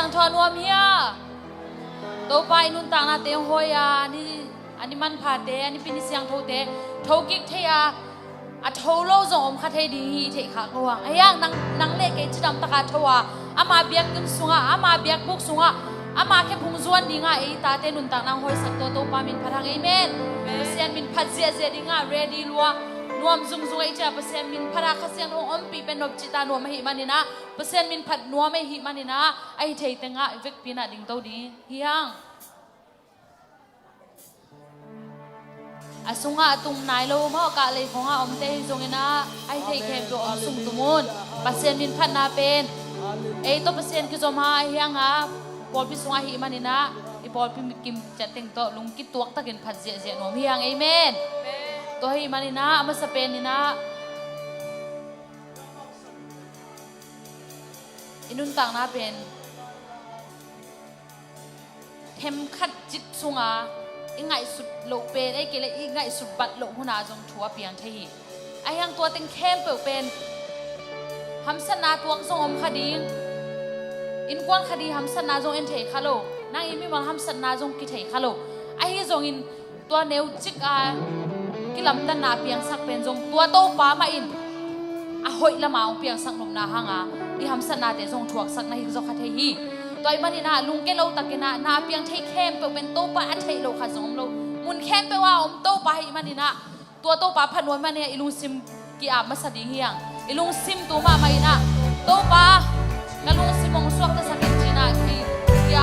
sang thua nuam hiya to pai nun tang na te hoya ni ani man pha te ani pini siang tho te tho kik theya a tho lo zong om kha the di hi the kha ko wang ayang nang le ke chidam taka thowa ama biak kun sunga ama biak buk sunga ama ke phung zuan dinga e ta te nun tang nang hoi sak to pa min pharang amen pasian min phat je dinga ready lua nuam zung zung ai cha pasian min phara khasian om pi pen nop chita nuam hi manina pasian min phat nuam hi manina ai thei tenga vek pina ding to di hiang asunga atung nai lo ma ka le khonga om te zong ina ai thei khem do om sung tumun pasian min phat na pen ei to pasian ki zoma hiang a pol pi sunga hi manina I pol pi kim chateng to lung ki tuak takin phat je nom hiang amen to hi manina ama sa pen nina inun tang na pen hem khat jit sunga ingai sut lo pen ai kele ingai sut bat lo huna jong thua piang thei ai hang to teng khem pe pen hamsana tuang song om khading in kwang khadi hamsana jong en thei khalo nang imi mang hamsana jong ki thei khalo ai hi jong in to neu chik a kilam tan na piang sak pen jong tua to pa ma in a hoi lama ong piang sak nom na hanga I hamsana te jong thuak sak na hi zo kha thei hi toy manina lung ke lo takena na piang thei khem pe pen to pa a thei lo kha jong lo mun khem pe wa om to pa hi manina tua to pa phanoi mane ilung sim ki a ma sadi hiang ilung sim tu ma mai na to pa kalung simong suak ta sakin china ki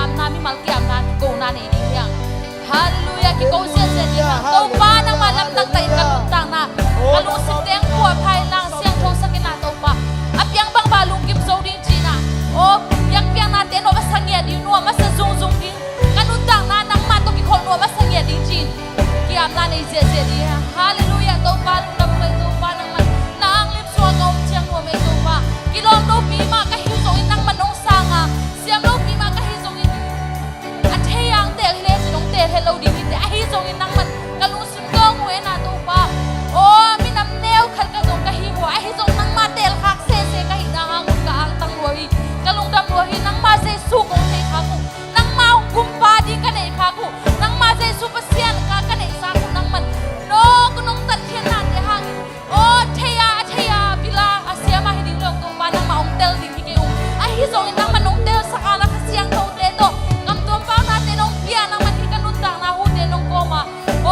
am na mi mal ki am na ko na ni hiang hallelujah ki ko se to pa nang malam tak tai kalung tang na kalung sim teng puwa phai lang siang tho sakin na to pa apyang bang balung kim zo ding china o yak piang na te no ba sangya di no ma sa zung zung ding kanun tang na nang ma to ki khon no ba sangya ding chin ki am na nei je di hallelujah to pa lung dam kai to pa nang man nang lim suak om chiang no me to pa ki lom no pi ma ka hi zo in nang manong sanga siam lo pi ma ka hi zo in a theyang te le sinong te hello ding te a hi zo in nang man kalung sim dong we na to pa o mi nam neu khat ka zong ka hi ho a hi zo nang ma tel khak se ka hi na hang ka ang tang loi kalung dam loi nang ma se su ko te kha ku nang ma gum pa di ka nei kha ku nang ma se su pa sian ka nei sa ku nang man no ku nong tat thian na te hang o theya bila asia ma hi ding long to pa nang ma ong tel ding ki u a hi zo nang man ong tel sa kala ka siang tho te to kam to pa na te nong pia nang man hi kanun tang na hu te nong ko ma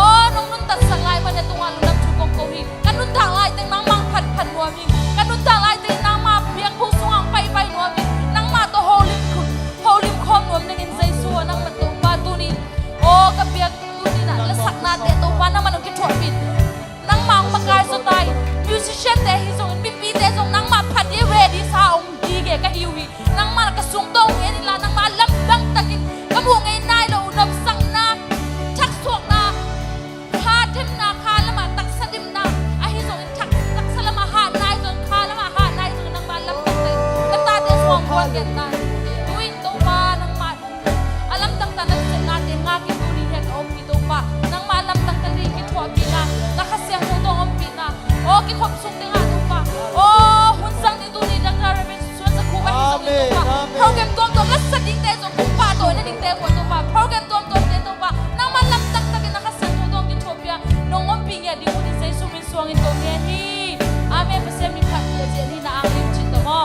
o nong nun tat sang lai ma ne tunga lu lam chu kong ko hi kanun tang lai te nang mang phat nuam mi kanun tang lai te nang ma piak hu suang pai nuam mi nang ma to holim khom nuam nang in zai su nang ma to pa tu ni o ka piak tu ni na la sak na te to pa nang man ki thot pin nang ma ong makai so tai musician te hi zong mi pi te zong nang ma phat ye ready sa ong di ge ka hiu hi nang ma ka sung tong e ni la nang ma lam bang takin ka mu ngai nai lo nop sang na thak suak na kha them na kha lama tak sadim na a hi zong in thak salama ha nai zong kha lama ha nai zong nang ma lam tak te ka ta te suang kon gen na tuin to pa nang ma alam tang ta na se na te nga ki tu ni he om ki to pa nang ma lam tang ta ri ki thwa pi na na kha se ho to om pi na o ki khop sung te nga to pa o hun sang ni tu ni dang na rebel suan sa khu ba hi zong ni to pa program tom la sa ding te zong khu pa to na ding te ko to pa program tom te to pa nang ma lam tang ta ki na kha se ho to ki thopia nong om pi nge di mu ni sai su min suang in to nge ni amen pa se mi khat je ni na ang lim chin to mo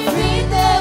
Hãy subscribe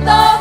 Amen.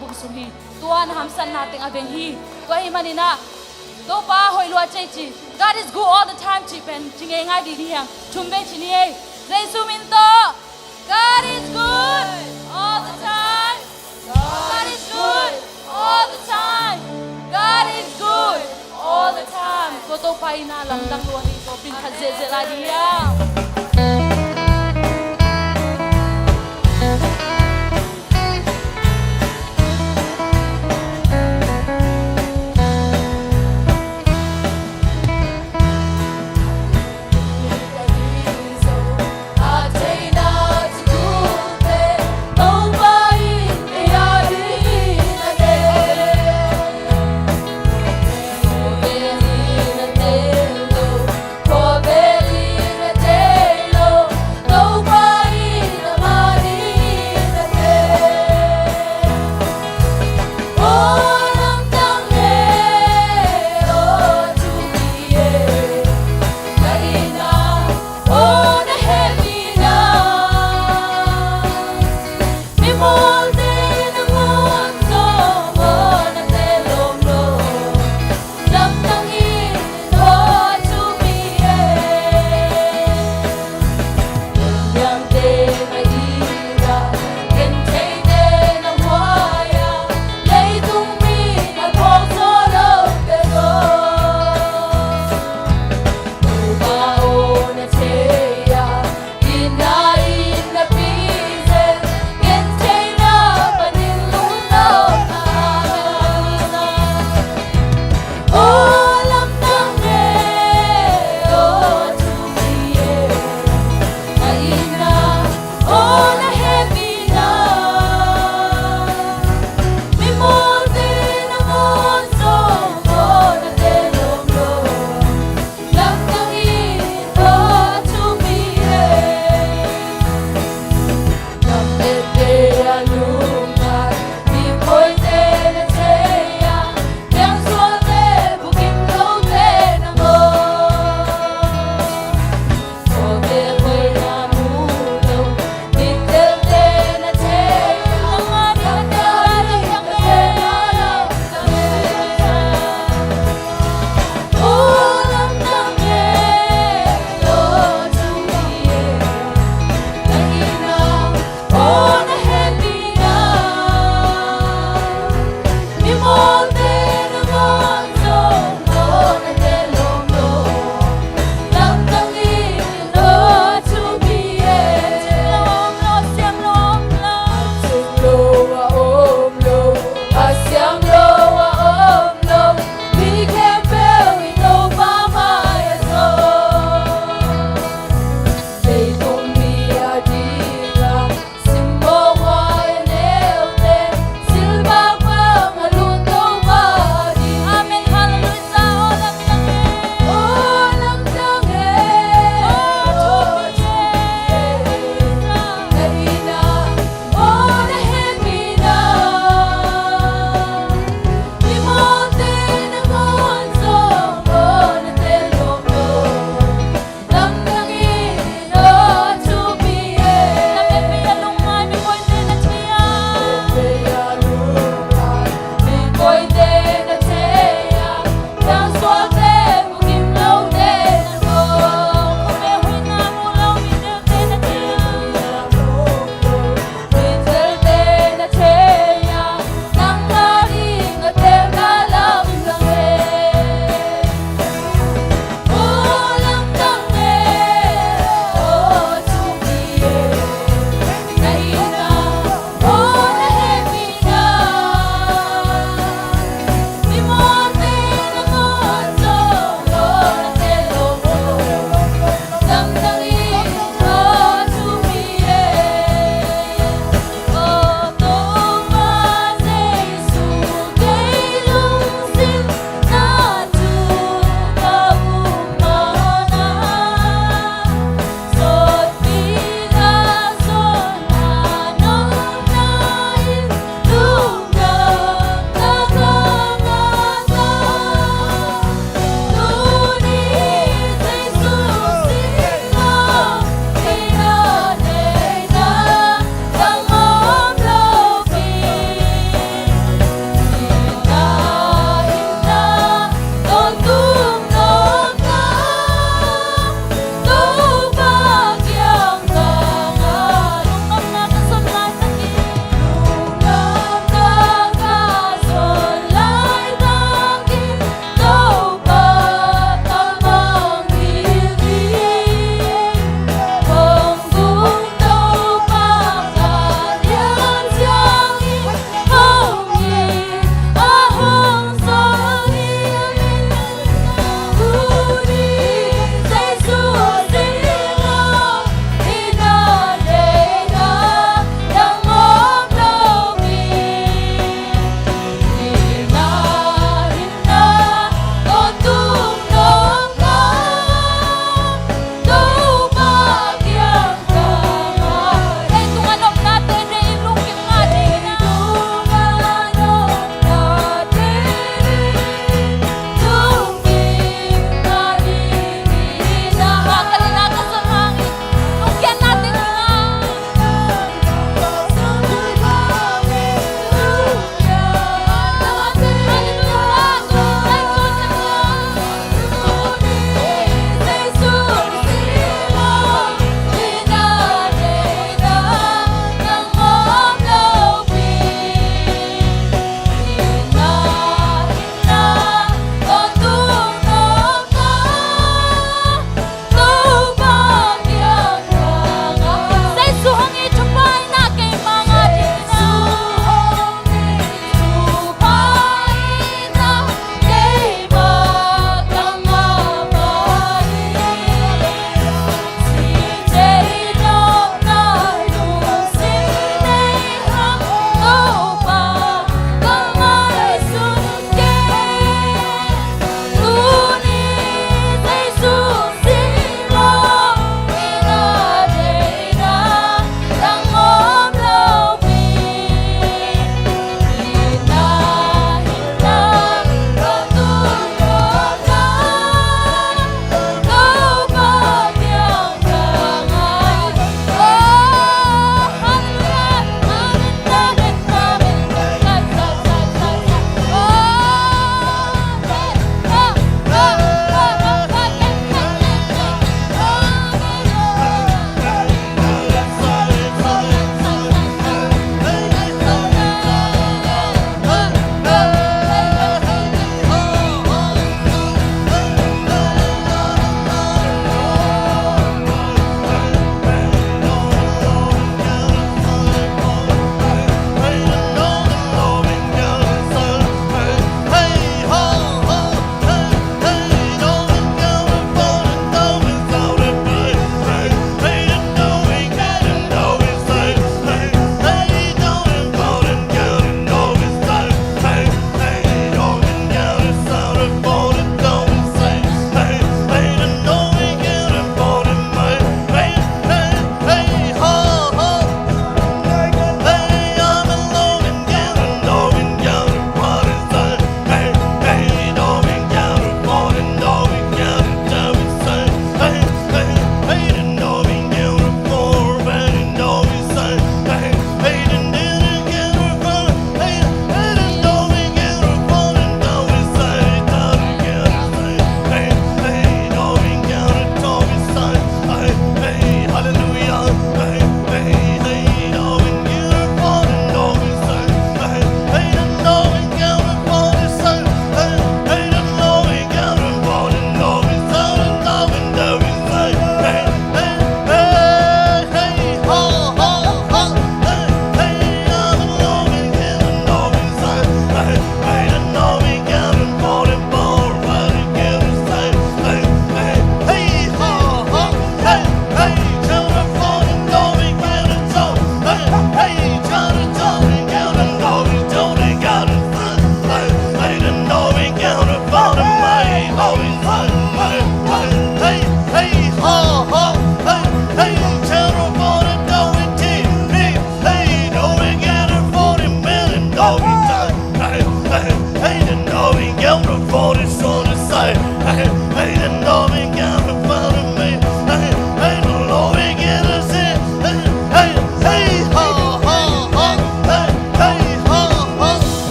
บุกสุนีตัวนะฮัมสันนาติงอเบงฮีตัวอิมันนะตัวป้าหอยลัวใจจี God is good all the time จีเป็นจิงเองไงดีๆยังชุมเบงชินีเอเรซูมินโต God is good all the time God is good all the time God is good all the time ตัวโตไปนะลำดังลัวนี่ตัวบินทัดเจเจลาดียัง Day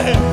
Hey,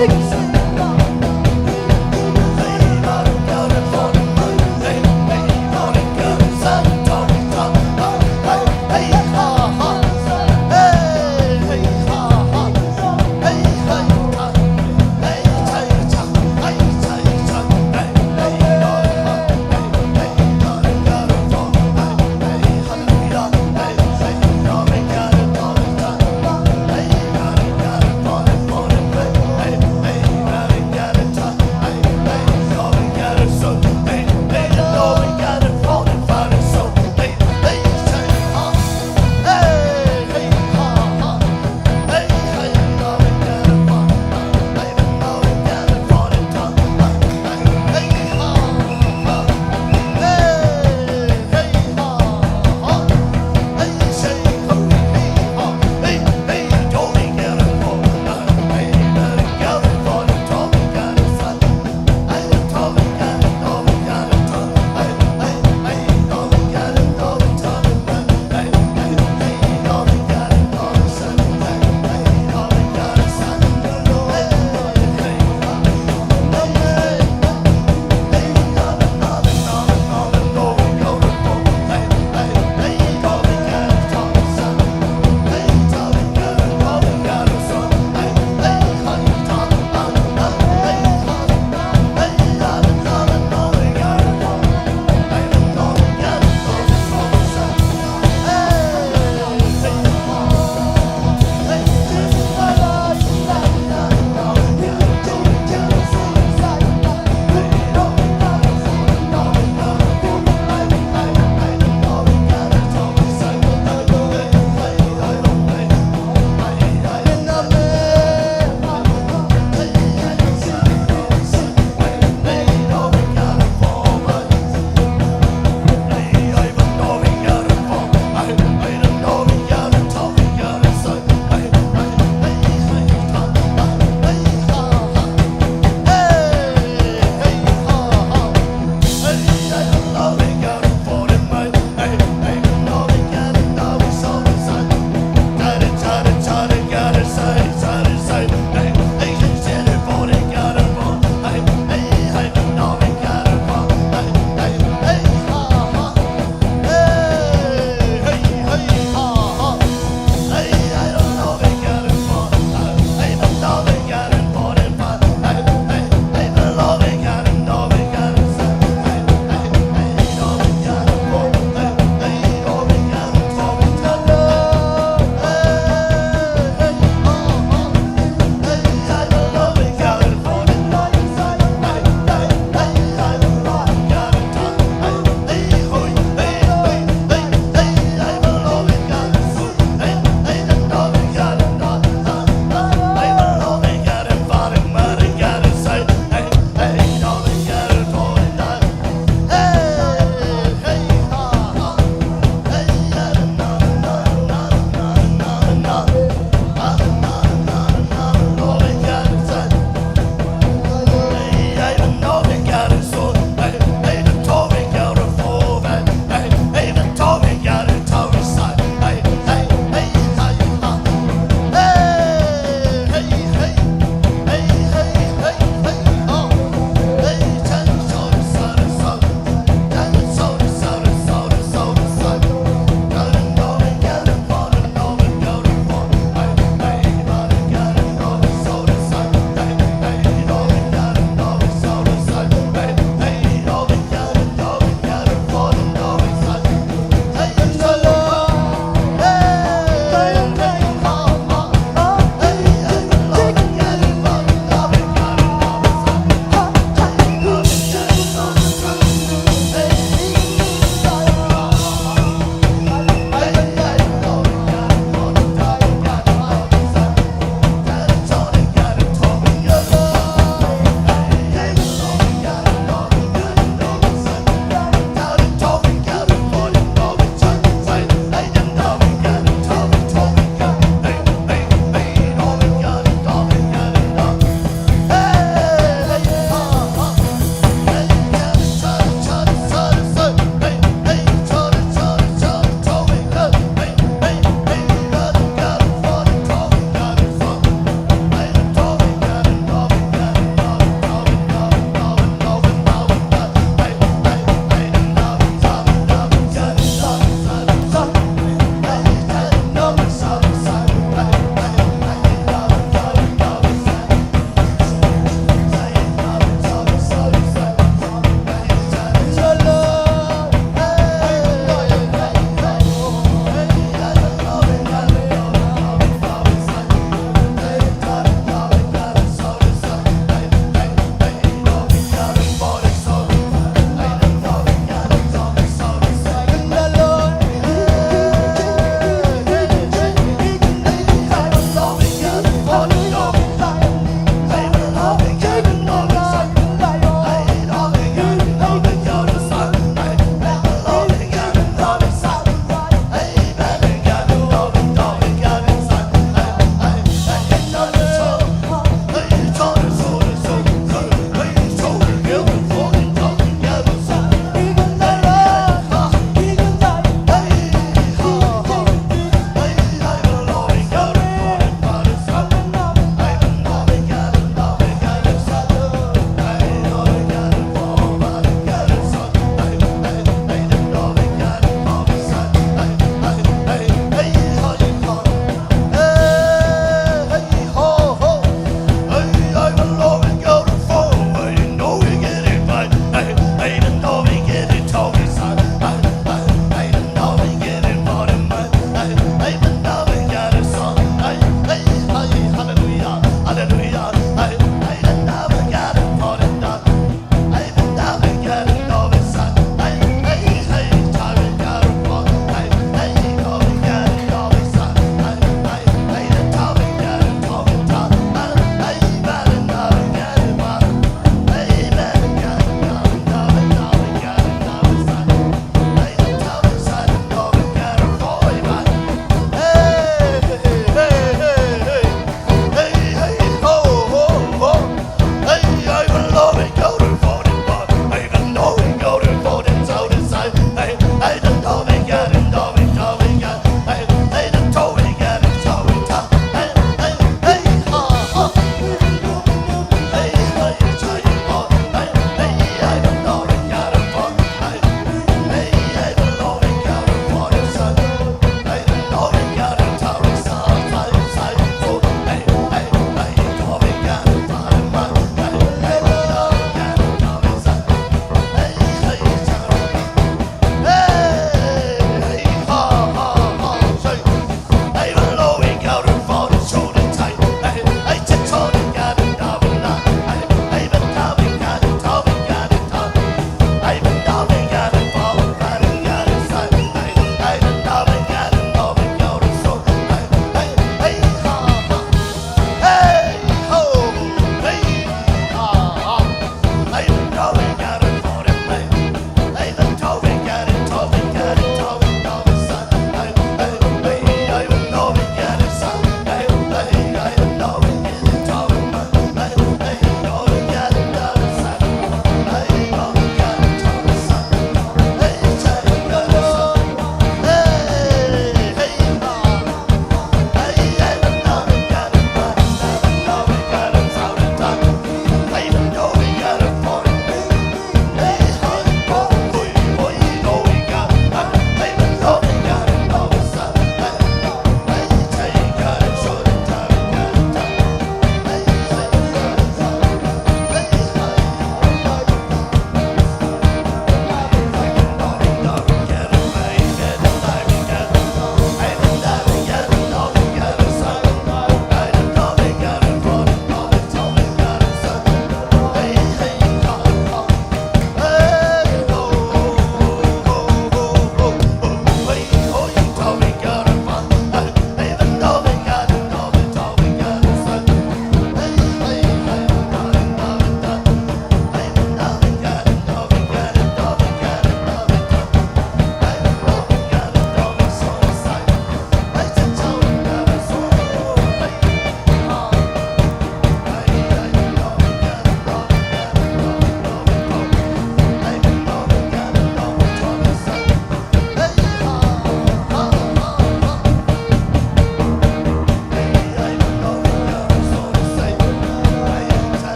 เ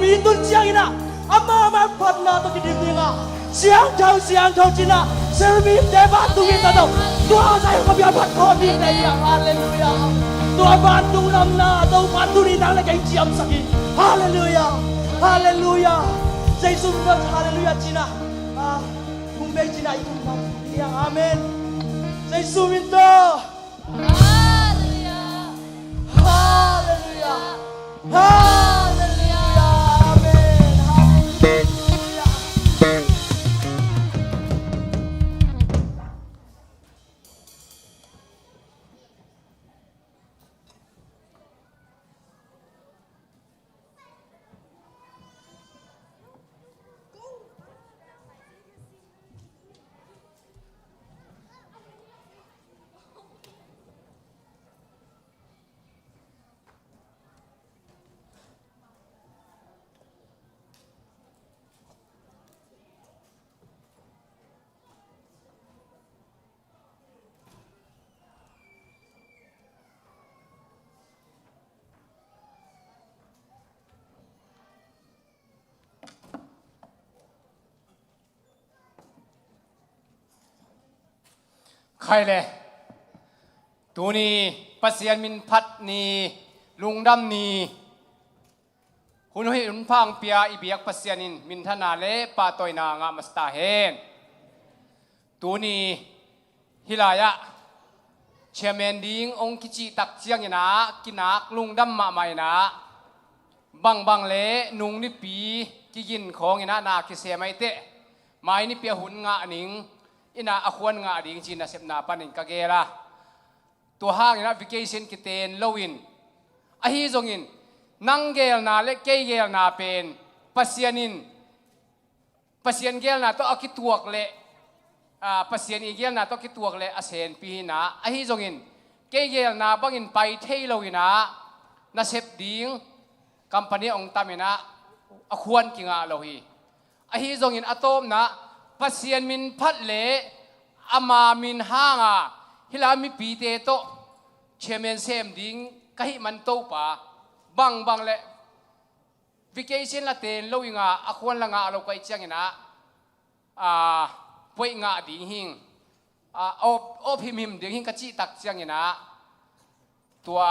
ปีตุนเชียงนะอามามาพัดนาตัวกินดีงาเสียงเท่าจีน่าเซร์มีเดบัตตุกินตัวตัวใจก็มีพัดคอดีเลยฮาเลลูยาตัวบ้านตุนำนาตัวบ้านตุนีนั่งเลยกันจียมสักทีฮาเลลูยาฮาเลลูยาใจสุดยอดฮาเลลูยาจีน่าคุณเบจีน่าอีกคนมาเรียงอาเมนใจสุดมินโตHallelujah. Hallelujah. Amen. Hallelujah. ใครเลยตัวนี้ปัสเซียนมินพัดนีลุงดำนีหุ่นหินพังเปียอีเบียกปัสเซียนินมินธนาเลปาตอยนางามัสตาเฮนตัวนี้ฮิลายะเชมนดิงองคิจิตักเจียงยนะกินักลุงดำมาใหม่นะบังเลนุงนิปีกิกินของยนะนาคิเซไม่เตะไม้นี่เปียหุ่นงะนิงอินาอควรงาดิ่งจีนเสพนาปันินกะเกล่าตัวห้างนะวิกเกชันกิเตนโลวินอหิจงอินนังเกลนาเล็กเกเกลนาเป็นปัสยานินปัสยานเกลนาต้องอคิตัวกเละปัสยานอีเกลนาต้องคิตัวกเละอาเซนปีนะอหิจงอินเกเกลนาบังอินไปเทโลวินะนาเสพดิ่งกัมปานีองตามินะอควรกิงาโลฮีอหิจงอินอะโตมนะปัสยานมินพัดเละอามามินห้างาฮิลามิปีเตโตเชเมนเซมดิงกะฮิมันโตปาบังเละวิกเกชันละเตนโลวิงาอควรละงาโลกไอเจียงนะป่วยงาดิ่งหิงโอพิมิมดิ่งหิงกะจิตักเจียงนะตัว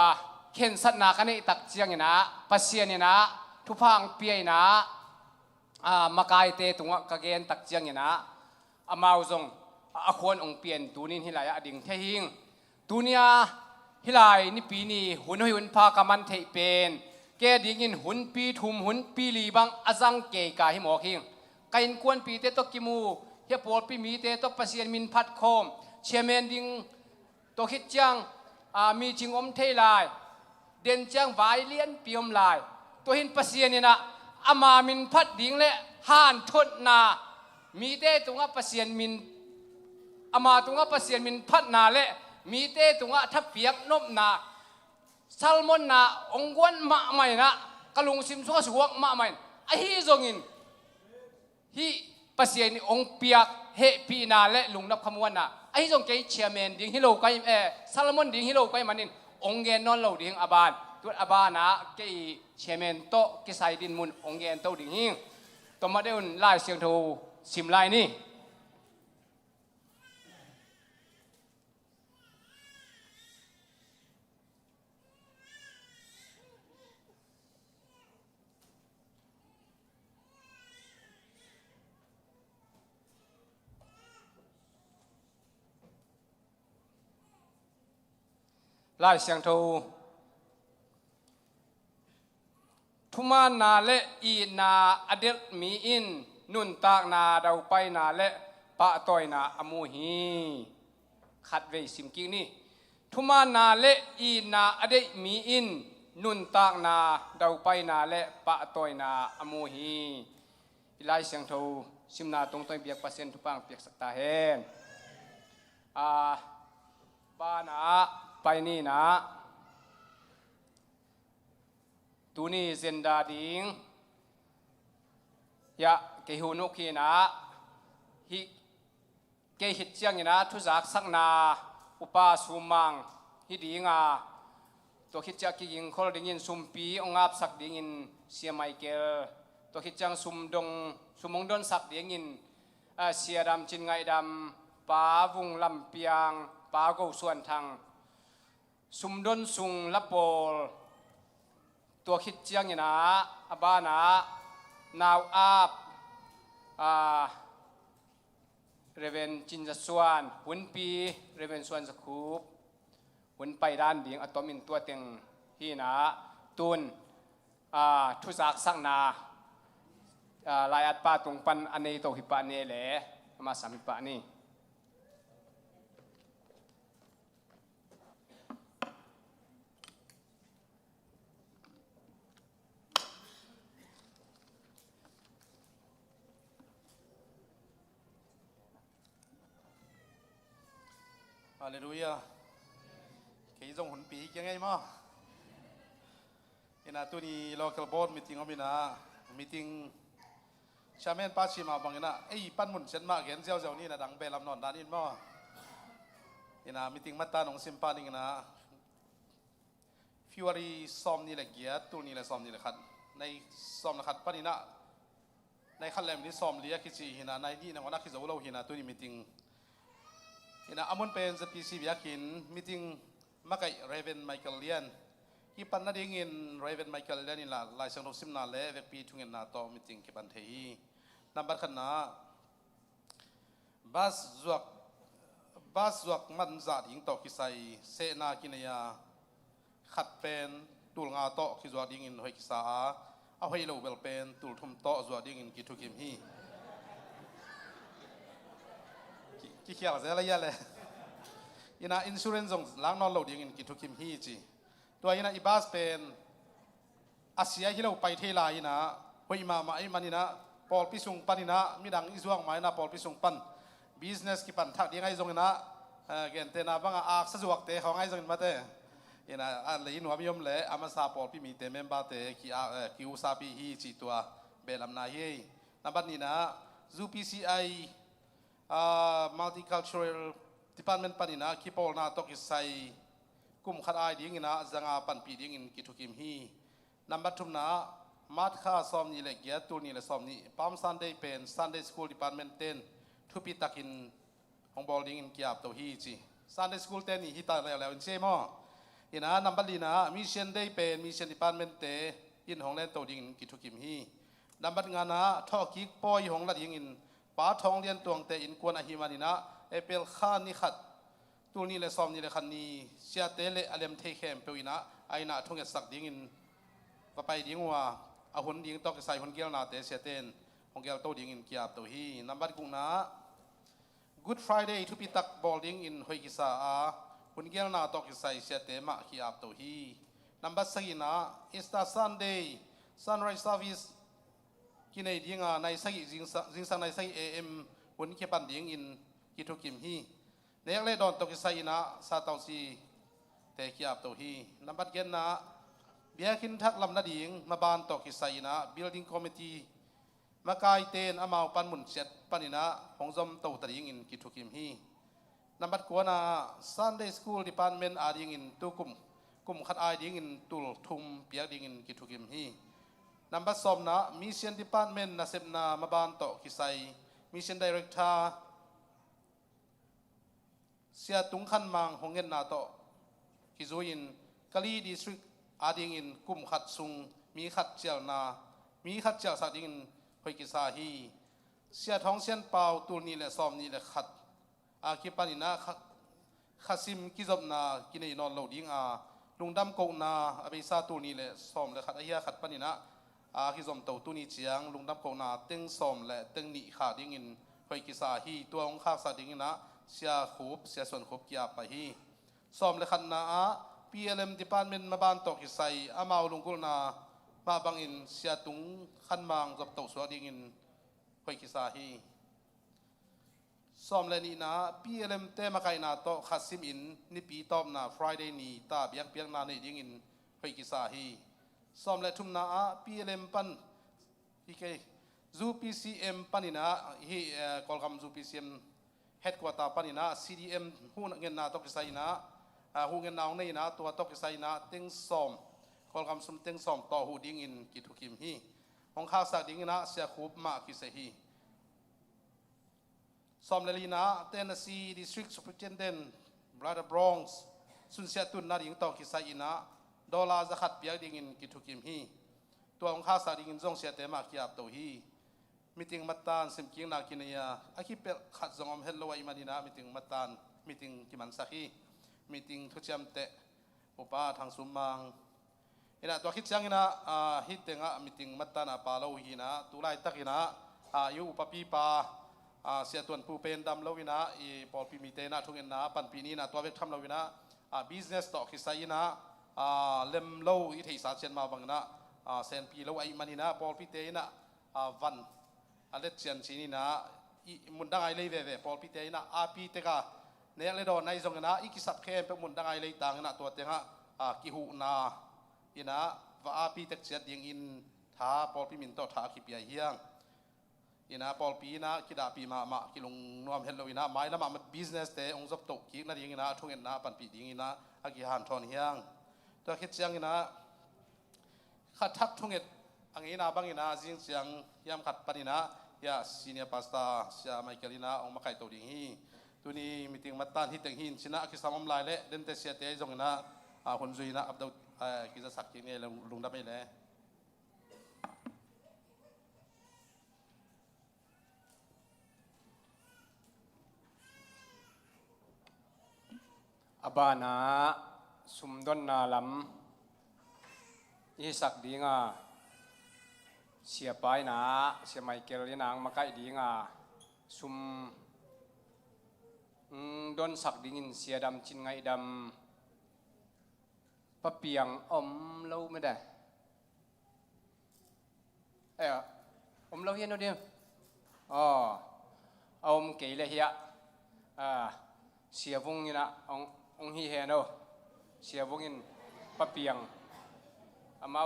เข็นสัตนากันนี่ตักเจียงนะปัสยานนะทุพังเปียนะมากายเตตุงกะเกนตักเจียงนะอามาวจงอควรองเปลี่ยนตูนินฮิลายดิ่งเทหิงตูเนียฮิลายนี่ปีนี้หุ่นพากามันเทเป็นแกดิ่งินหุ่นปีทุมหุ่นปีลีบังอาจังเกกาหิมอคิงกายนกวนปีเตตกิมูเฮียปอลปีมีเตตปัสยานมินพัดโคมเชเมนดิ่งตคิดจังมีจิงอมเทลายเด่นจังไวเลียนปีอมลายตัวหินปัสยานนี่นะอามามินพัดดิ่งเละห่านทดนามีเตตุงปัสยานมินอามาตุงปัสยานมินพัดนาเละมีเตตุงทับเปียกนบนาซัลมอนนาองกวนมาใหม่นะกะลุงซิมซัวสวกมาใหม่ไอฮีจงอินฮีปัสยานองเปียกเฮปีนาเละลุงนับคำวันนะไอฮีจงเกยเชียเมนดิ่งฮิโลไกซัลมอนดิ่งฮิโลไกมันนินองเกนนอนเหล่าดิ่งอาบานตัวอาบานะเกยเชียเมนโตกิไซดินมุนองเกนโตดิ่งหิงตัวมาเดินไล่เสียงทูสิมไลนี่ไล่เสียงทูทุมานาเลอีนาอเดลมีอินนุนตากนาดาวไปนาเลปะตอยนาอมูฮีขัดเวสิมกิงนี่ทุมานาเลอีนาอเดมีอินนุนตากนาดาวไปนาเลปะตอยนาอมูฮีไล่เสียงทูสิมนาตรงตัวเบียกเปอร์เซ็นต์ทุปังเปียกสักตาเฮนบ้านาไปนี่นะตูนี่เซนดาดิงยะเกหูนุกีนะฮิเกหิตเจียงนะทุจักสักนาอุปาสุมังฮิดีงาตัวคิดจักกิงคนดิ่งินสุมปีองอาบสักดิ่งินเสียไมเกล ตัวคิดจังสุมงดอนสักเดียงินเสียดำจินไงดำป้าวุงลำเปียงป้ากูส่วนทางสุมดอนสุงละโปลตัวคิดจังนี่นะบ้านนะนาวอาบเรเวนจินจะส่วนหุ่นปีเรเวนส่วนสคูปหุ่นไปด้านดิ่งอะตอมินตัวเต็งฮีนะตุนทุสักสักนาลายอัดปาตรงปันอันนี้ตัวหิปะนี่แหละมาสามิปะนี่ ฮาเลลูยาเคยส่งหุ่นปีกยังไงมั้งอินาตัวนี้ local board meeting ออกมานะ meeting ชาเมนป้าชิมาบังนะไอ้ปั้นหมุนเช่นมากเห็นเจ้านี่นะดังเบลลำนอนด้านอินมั้งอินา meeting มัตตาหนองซิมปานิงนะฟิวรีซ้อมนี่แหละเกียร์ตัวนี้แหละซ้อมนี่แหละขัดในซ้อมนะขัดปานินะในขั้นแรกที่ซ้อมเลียคิดสิหินะในนี่นะวันนักคิดจะว่าเราหินะตัวนี้ meetingอินาอามุนเป็นสปีซีบิอากินมิติงมาไกเรเวนไมเคิลเลียนที่ปันนัดยิงเรเวนไมเคิลเลียนนี่ละลายสังรสิมนาเล่เวกปีทุงเงินนาโตมิติงที่ปันเทีนับบัตรขนาบัสจวกมันจัดยิงโตกิไซเซนากินยาขัดเป็นตูลงาโตกิจวัดยิงหอยกิสาเอาให้เราเวลเป็นตูลทุ่มโตจวัดยิงกิทุกิมฮีกี่เขียวเสียอะไรเลยยินาอินชูเรนซ์ล้างนอนเราดีเงินกิทุกิมฮีจีตัวยินาอีบาสเป็นอาเซียที่เราไปเทลายินาพออีมาไอ้มันยินาปอลพิสุงปันยินามีดังอิสวงไม้นาปอลพิสุงปันบิสเนสกิปันทักดีไงจงยินาเกินเตนาบังอาสจวกเตะเขาไงจงยินมาเตยินาอะไรยินหัวมียมเละอามาซาปอลพิมีเตเมมบาเตคิวซาปีฮีจีตัวเบลัมนาเย่นับบัดนี้นะซูพีซีไอmulticultural department panina kipol na to kisai kum kharai ding ina zanga pan pi ding in kitukim hi number 2 na mat kha som ni le gya tu ni le som ni palm sunday pen sunday school department 10 thupi takin hong bol ding in kiap to hi chi sunday school 10 ni hi ta le in che mo ina number lina mission day pen mission department te in hong len to ding in kitukim hi number ngana thoki poi hong la ding inป้าทองเรียนตวงแต่อินกวนอหิมานินะเอเปิลข้านิขัดตัวนี้เลยซ้อมนี่เลยคันนี้เสียเตเลอเลมเทเข้มเปียวนะไอหน้าทุ่งเกสักดิ้งอินก็ไปดิ้งว่าอาหุ่นดิ้งตอกใส่หุ่นเกลนาเตเสียเตนหุ่นเกลโตดิ้งอินเกียบตัวฮีนับบัดกุ้งนะ Good Friday ทุกปีตักบอลดิ้งอินหอยกิสาหุ่นเกลนาตอกใส่เสียเตมะขีอาบตัวฮีนับบัดสักนะ Easter Sunday Sunrise Serviceกินในดิ้งในสักจิงสังในสักAM หุ่นเก็บปันดิ้งอินกิทุกิมฮีเนกเลดอนตกใส่นะซาตาวซีเตขีอาบตัวฮีนับบัดเกนนะเบียกินทักลำนาดิ่งมาบานตกใส่นะ building committee มากายเตนอามาปันหมุนเช็ดปันนะของจอมตัวตดิ่งอินกิทุกิมฮีนับบัดกัวนะ Sunday school department อาดิ่งอินตุกุมขัดอาดิ่งอินตุลทุมเปียดิ่งอินกิทุกิมฮีนับบัดสมนะ mission department นะเซบนะมาบานตกใส่ mission directorเสียตุงขันมังหงเงินนาโตกิโจยินกะลีดิสทริกอาดิงอินกุมขัดซุงมีขัดเจียวนามีขัดเจียวสักดิงหอยกิสาฮีเสียท้องเสียนเปล่าตูนี่แหละซ้อมนี่แหละขัดอาคิปานินะขัดซิมกิจบนากินในนอนเหลาดิ้งลุงดำโกนาอเบซาตูนี่แหละซ้อมและขัดอายาขัดปานินะกิจบตัวตูนี่เจียงลุงดำโกนาเต็งซ้อมและเต็งนิขาดิ้งอินหอยกิสาฮีตัวของข้าสักดิ้งนะเสียขบเสียส่วนขบกียบไปฮีซ้อมเลยขันนาPLM department มาบานตกใส่อามาลุงกุลนามาบังอินเสียตุงขันมังจับตัวสวดดิ่งอินหอยกิสาฮีซ้อมเลยนี่นะ PLM เตมาไกนาโตขัดซิมอินนี่ปีตอบนา Friday นี่ตาเบียงนาในดิ่งอินหอยกิสาฮีซ้อมเลยทุ่มนา PLM ปันที่เกซู PCM ปันนี่นะฮีกอลคำซู PCM headquarter ปันนี่นะ CDM หูเงินนาตกใส่นะหูเงินนาในนะตัวตกใส่นะเต็งซ้อมกอลคำซุมเต็งซ้อมต่อหูดิ่งอินกิทุกิมฮีข องข้าสักดิ้งนะเสียคูบมาคิเสฮีสอมเลลีนะเทนเนสซีดิสทริกต์ซูเปอร์เจนเดนบราดบรองส์สุนเสียตุนนาดิ้งตอกคิไซนะดอลลาร์จะขัดเปียกดิ้งกิทุกิมฮีตัวองข้าสักดิ้งจงเสียเตมาคิอาบตัวฮีมิติงมัตตานสิมกิงนากินยาอาคิเปขัดจงอมเฮลโลไอมาดีนะมิติงมัตตานมิติงกิมันสักฮีมิติงทุจยมเตอุปาทางสุมังอินะตัวคิดจังอินะฮิตเตงะมิติงมัตตานาปาโลหินะตุไลตักอินะยูอุปปีปาเสียตัวนผู้เป็นดำโลวินะอีปอลปีมิเตนะทุกอินะปันปีนี้นะตัวเวททำโลวินะบิสเนสต่อคิดไซนะเล่มโลอีที่สาเชนมาบังนะเซนปีโลไอมันนะปอลปีเตนะวันเลตเชนชีนี่นะมุนดังไอเลยเวปอลปีเตนะอาปีเตกะเนี่ยเลยโดนในตรงนั้นอีกิสับเข้มเป็นมุนดังไอเลยต่างนะตัวเตงะกิหูนาอินะว่าอาปีเต็กเสียดยังอินท้าปอลปีมินโตท้าขีเปียเฮียงอินะปอลปีนะคิดาปีมากิลงนวมเฮลโลอินะไม่ละมันบิสเนสเตองจับตกกิกนั่นยังอินะทุ่งอินะปันปียังอินะอากิฮันทอนเฮียงตัวคิดเสียงอินะขัดทักทุ่งอิอังอินะบางอินะจิงเสียงยามขัดปันอินะยาซีเนียพาสตาเสียไมเคิลอินะองมาไก่ตัวดิ้งฮีตัวนี้มิติงมัตตันฮิตเต็งหินชนะคิดสามอมลายเละเดินเตเสียเตยจงอินะคนจุยนะอับดุกิจสักกินเนี่ยลุงดับไม่เลยอบานาสุมดอนนาลำอีสักดีงาเสียไปนะเสียไมเคิลนางมาใกล้ดีงาสุมดอนสักดิ้งเสียดำจินไงดำปะเปียงอมเล่าไม่ได้อมเล่าเฮียนเดียวอ๋ออมเกยเลยเฮียเสียวงนี่นะองฮีเฮโนเสียวงินปะเปียงมา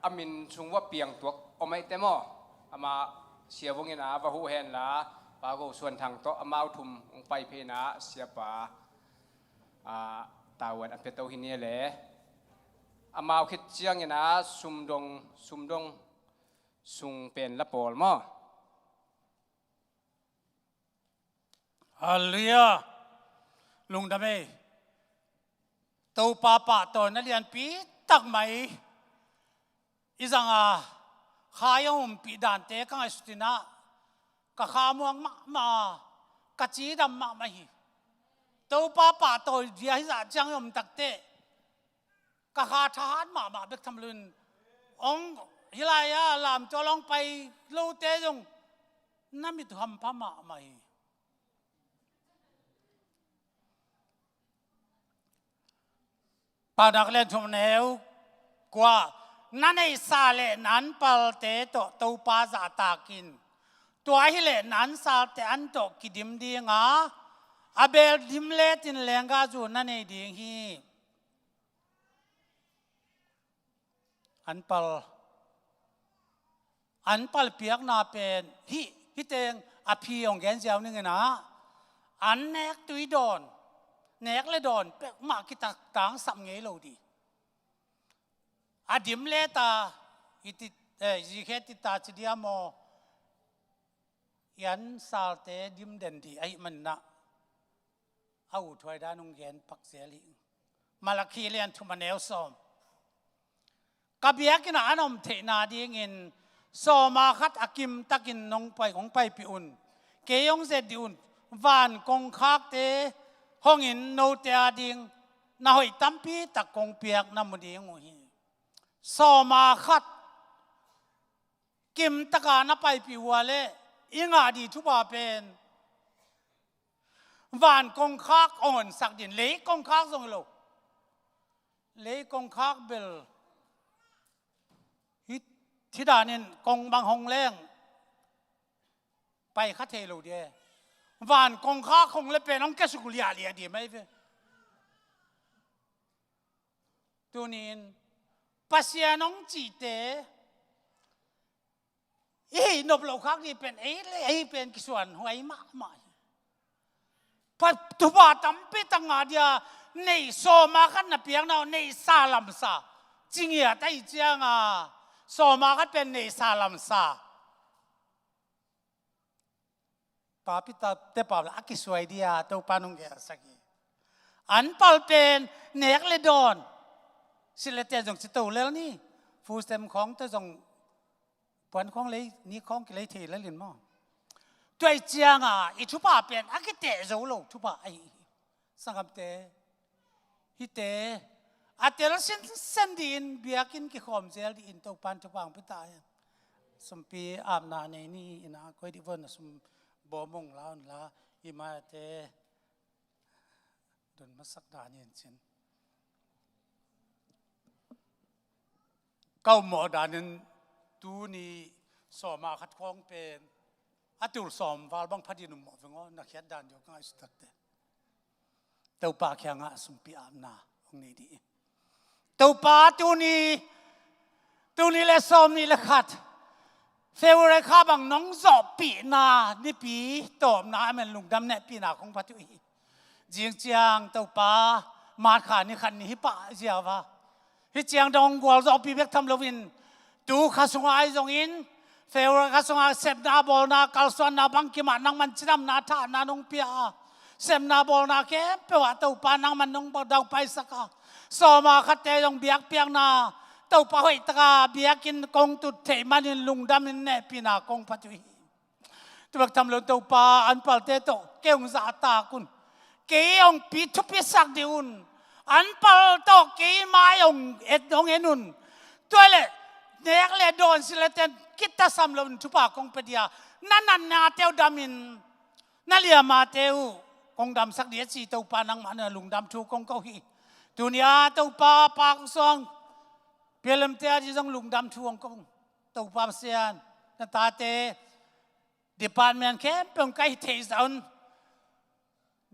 อามินชุงว่าเปียงตัวอมไม่เต็มอ่มาเสียวงินว่าหูเฮนละปาโกส่วนทางโตอามาทุ่มองไปเพนะเสียป่าตาวันอันเป็นตัวหินเนี่ยเลยอามาคิดเชียงนะซุมดงซุงเป็นละปอลมั้งฮาเลลูยาลุงดำเอตัวป้าป้าตัวนั่นเรียนปีตักไหมอีสังข้ายังปีด่านเตะกันไอ้สุดนะก็ข้ามวงมากัจีดำมาไม่ตัวป้าป้าตัวเดียร์จังยมตักเตะก็ข้าทหารมาเบ็กทำลุนองฮิลายาลามจะลองไปโลเตจงนั่นมีทำพม่าไหมปานักเล่นชมแนวกว่านั่นไอ้ซาเลนั้นปลเตโตตัวปาซาตากินตัวฮิเลนั้นซาเตอันโตกิดิมดีงาอาเบลดิมเลตินแรงกาจูนั่นไอ้ดีฮีอันปลเปียกนาเป็นฮิเตงอภิองแกนเจ้านึงนะอันแนกตุยดอนแนกเลยดอนเป็กมากิตักต่างสับเงยเราดีอาดิมเลตาอิติจิเคติตาจิเดียโมยันซาลเตดิมเดนดีไอมันนะเอาถอยด้านองแกนปักเสลีมาลักคีเลียนทุมาเนลซอมกับเบียกินอันอมเทนาดีเงินโซมาคัดอากิมตักินนงไปของไปปิอุนเกยงเซดิอุนวานกงคักเตห้องอินโนเตียดิงนาหอยตั้มปีตักกงเปียกน้ำมันดีงหีโซมาคัดกิมตะกานาไปปิวัวเล่อิงอาดีทุบาเป็นวานกงคักอ่อนสักดินเล็กกงคักทรงโลเล็กกงคักเบลทิดานินกงบางหงแรงไปคัดเทโลเดียวานกงข้าคงเลยเป็นน้องแกสุกุลยาเลียดีไหมเพื่อตัวนี้ปัสยาน้องจีเตนบโลคักนี่เป็นเลยเป็นกิส่วนหวยมากมายปัจจุบันตั้มปีตั้งอาเดียในโซมาขันนับเพียงเราในซาลัมซาจริงๆแต่อีเจ้า สมาคัดเป็นในซาลัมซาปาปิตาเตปาลอากิสวยดียตัวปานุงเกสักอันปัลเป็นเนกเลดอนสิเลเตจงสิโตเลนี่ฟูสเต็มของเตจงปวนของเลยนี่ของกิเลทีแล้วลินมั้งตัวเจียงอีชุบะเป็นอากิเตโจโลชุบะไอสังคมเตฮิเตอาเตลสินดินเบียกินกิขอมเซลดินตัวปันชุบะพิตายสมปีอาบนาในนี่นะคอยดิวันสมบ่มงลาวละอิมาเตโดนมาสักดานี่เช่นเก้าหมอดานินตูนี่สอมาขัดข้องเป็นอาตุลสอมวาลบังพัดยินุมฟงอนักเขียนดานอยู่ง่ายสุดเตเต้าป่าแข่งสมปีอาบนาองนี้ดีเต้าป่าตูนี่เลยสอมนี่เลยขัดเฟวเรข้าบังน้องจอบปีนานี่ปีตอมนาเหมือนลุงดำเนี่ยปีนาของพัตุอีจียงเจียงเต้าป่ามาขานี่ขันนี่ฮิปะเจียวะฮิเจียงดองกัวจอบปีเบกทำลวินดูข้าสงไอจงอินเฟวเรข้าสงไอเซบนาบอลนากัลสวนนาบังกิมานังมันจินำนาท่านาน้องเปียเซบนาบอลนาแค่เปว่าเต้าป่านังมันน้องบดาวไปสักสอมาขัดเตยงเบียกเปียงนาเต้าป่าหอยตราเบียกินกงตุเทมันinลุงดำinเนปีนากงพัตุยตัวทำลงเต้าป่าอันปัลเตโตเกี่ยงสาตาคุณเกี่ยงปีทุพิสักดิอุนอันปัลโตเกี่ยงมาองเอ็ดองเอ็นุนตัวเล่เนกเล่โดนสิเลเตนกิตตาสำลงทุปากงเปดียนั่นนาเตวดามินนั่นเลียมาเตวกงดำสักเดียสีเต้าป่านังมันลุงดำทูกงเกาฮีตุนียเต้าป่าปากซองเพียงเตียจีจงลุงดำทวงกงตัวปามเซียนนาตาเตดิปาร์ตเมนต์แค่เป็นไก่เทสัน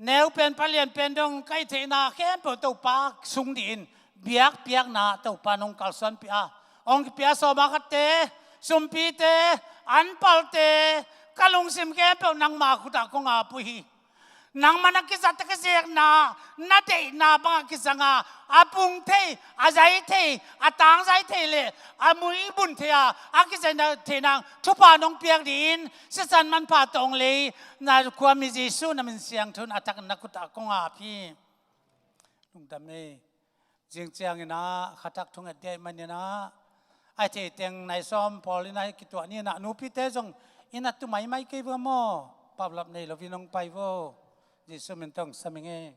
แนวเป็นพลียนเป็นดงไก่เทนาแค่เป็นตัวปาสุงดินเบียกเปียกนาตัวปานงกัลสันปีอาองค์เปียสอบาคัตเตสุมปีเตอันปัลเตกัลงซิมแค่เป็นนางมาคุตากงอาปุยนางมันกิสัตกิเสียนานาเดนาบังกิสังอาปุงเทอาใจเทอาตังใจเทเลอามุยบุญเทียอากิสันเทนางทุปานงเปียกดินสิสันมันพาตรงเลยนาความมีจิสุนามันเสียงทุนอาตักนักุตากงอาพี่ลุงดำนี่จริงจังนะขัดทุงเดมันนะไอเทเตียงในซ้อมพอลินายกิตัวนี้นะนูพิเตจงอินัตตุไม่เกี่ยวมั้งปับลับในเราพี่น้องไปว่าจิสุมันต้องสมิงเอง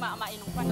mak mak inung pan.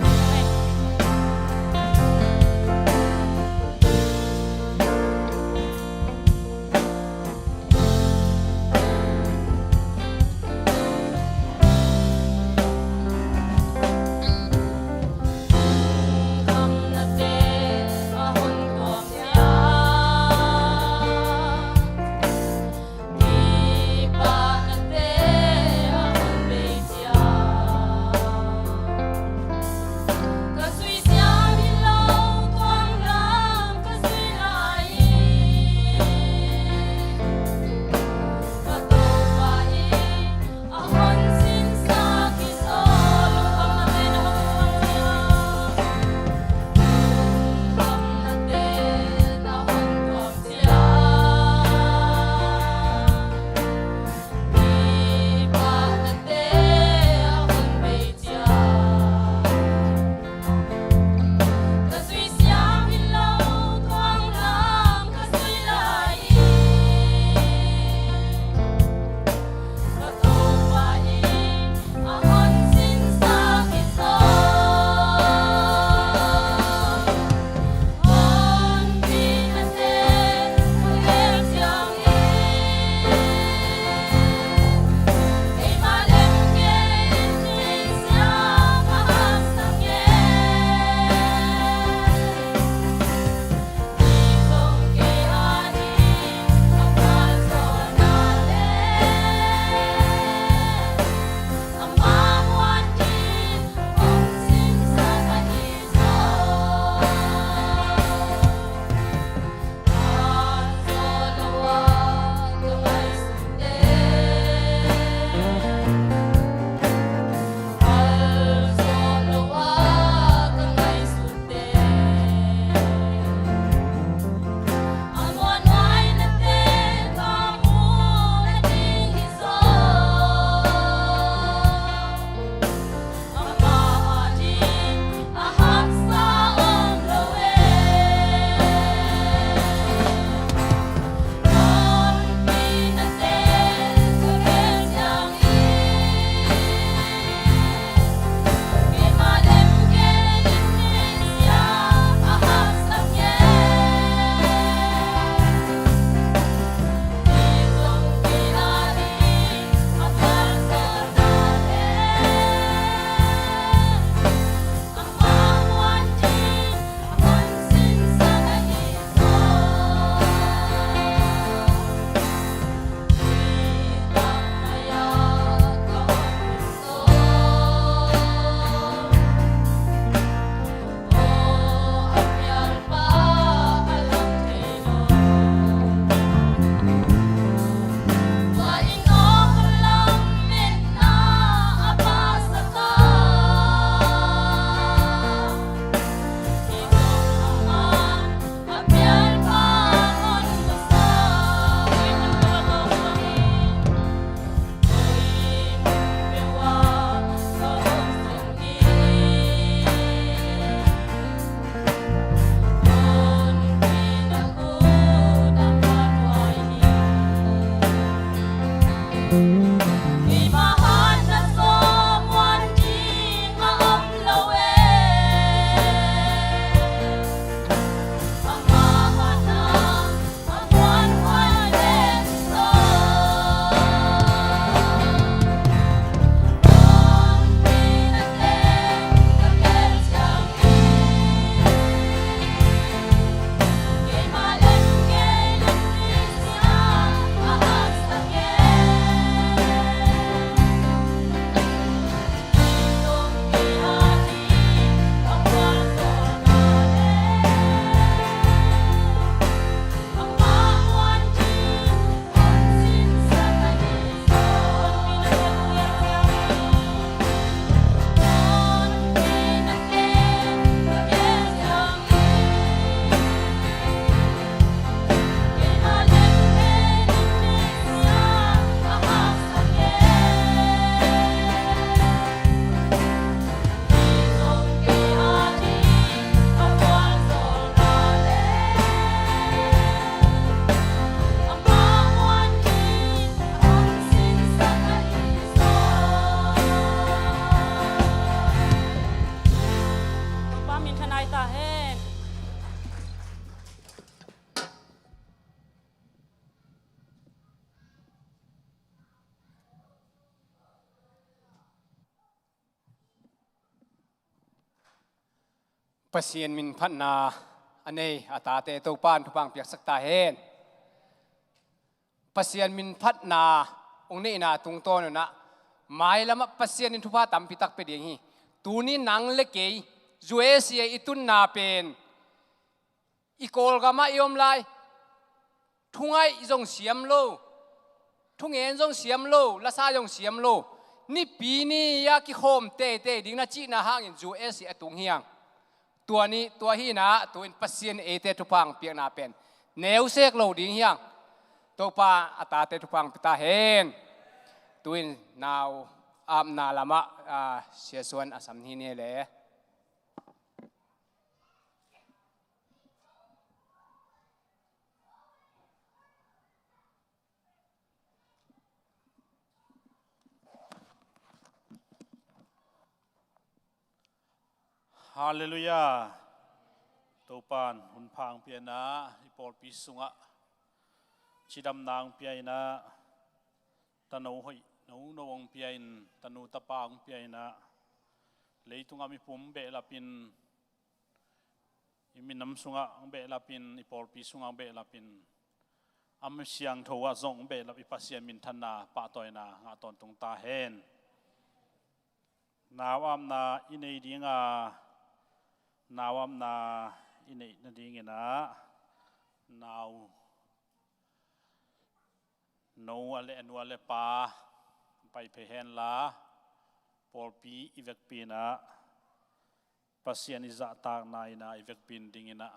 ปัสยนมินพัฒนาอันนี้อาตาเตตุปานทุพังเปียกสักตาเฮนปัสยนมินพัฒนาองค์นี้นาตุงโตนนะหมายละมะปัสยนินทุพาตัมปิตักเปดียงฮีตูนี้นังเล็กเกยจูเอเซียอิตุนนาเป็นอีโกลกามาอิอมไลทุ่งไอจงเสียมโลทุ่งเอ็นจงเสียมโลละซาจงเสียมโลนี่ปีนี้ยากิโฮมเตดิ้งนะจีน่าห่างอินจูเอเซียตุงเฮียงตัวนี้ตัวฮีนะตัวอินปัสยนเอเตทุพังเปียกนาเป็นเนวเซกโลดิ้งเฮียงตัวปาอัตาเตทุพังปิตาเฮนตัวอินนาวอาบนาลามะเสียส่วนอาสัมนีเนี่ยเลยฮาเลลูยาตัวปานหุ่นพางเปียนะฮิปอลปิสุงะชิดำนางเปียนะตะโนหอยนูนวงเปียนตะนูตะปางเปียนะเลยตุงอามิปุ่มเบลาปินอิมินน้ำสุงะเบลาปินฮิปอลปิสุงะเบลาปินอามิเสียงทัวซงเบลาปิปัสยามินทันนาปะตอยนางาตอนตรงตาเฮนนาวามนาอินเอดีงานาวามนาอินเอนาดีงินะนาวโนอะไรอันวะเลปาไปเพเฮนลาปอลปีอีเวกปีนะปัสยานิจตากนายนะอีเวกปีนดิงินะ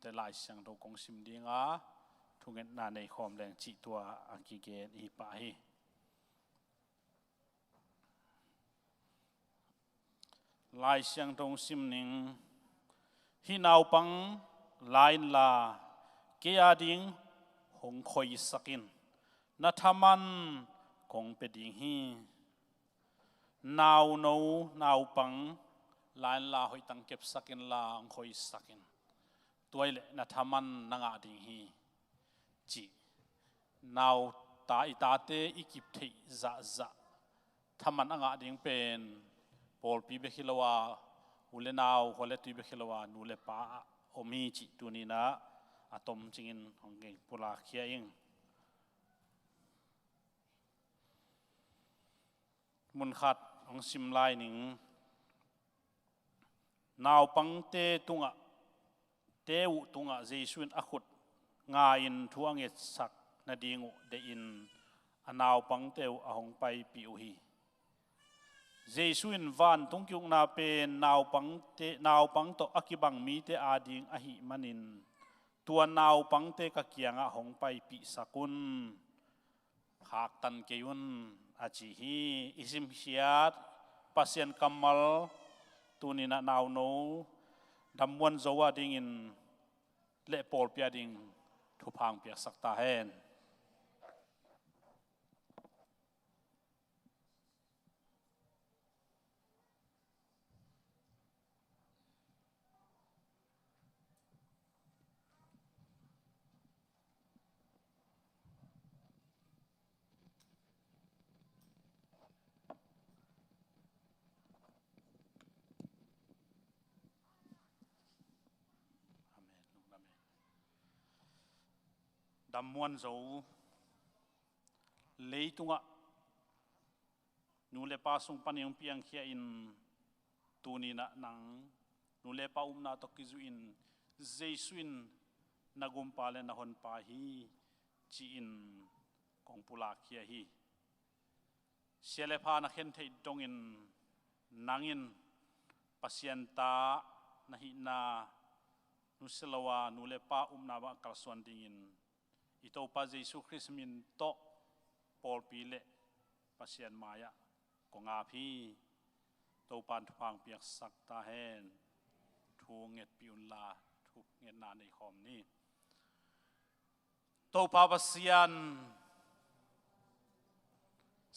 แต่ลายเสียงตัวกงสิมดิงาทุกเงินนาในคอมแรงจิตัวอากิเกนอีปาฮีลายเสียงตรงซิมนิงฮินาวปังลายลาเกียดิงหงคอยสักินนัทมันคงเป็นดิ่งฮีนาวโนนาวปังลายลาหอยตังเก็บสักินลาหงคอยสักินตัวเล็นัทมันนางอาดิ่งฮีจีนาวตาอิตาเตอิกิบเทจะทำมันนางอาดิ่งเป็นพอลปีเบคิลวาอุเลนาวฮอลเลตุเบคิลวานูเลปาโอมีจิตุนีนะอะตอมจิงินของเกปุลาเคียอิงมุนขัดของซิมไลนิงนาวปังเตตุงะเตอุตุงะเจสุนอขุดงาอินทัวงเอสักนาดิงุเดอินอนาวปังเตวอหงไปปิอุฮีเจสุนวันตุงกิงนาเป็นนาวปังโตอักิบังมีเตอาดิงอหิมันินตัวนาวปังเตกะเกียงอะหงไปปิสกุลหากตันเกยุนอาจิฮีอิซิมเฮียดปัสยันกัมมัลตูนินะนาวโนดัมวันโจวาดิงินเละปอลเปียดิงทุพังเปียสักตาเฮนดัมวันโจเลยตุงะนูเลปาสุงปันยังเปียงเขียอินตูนีนะนังนูเลปานาตกิจุอินเจสุอินนักุมปาเลนะฮอนปาฮีจีอินกองปุลาเขียฮีเชเลพานะเข็นเทดงอินนังอินปัสยันตานะฮินานุสลาวานูเลปานาบะกาสวันดิงินito pa Jesu Christ min to Paul pile pasien maya ko nga phi to pan thang piak sak ta hen thu nget piun la thu nget na nei khom ni to pa pasian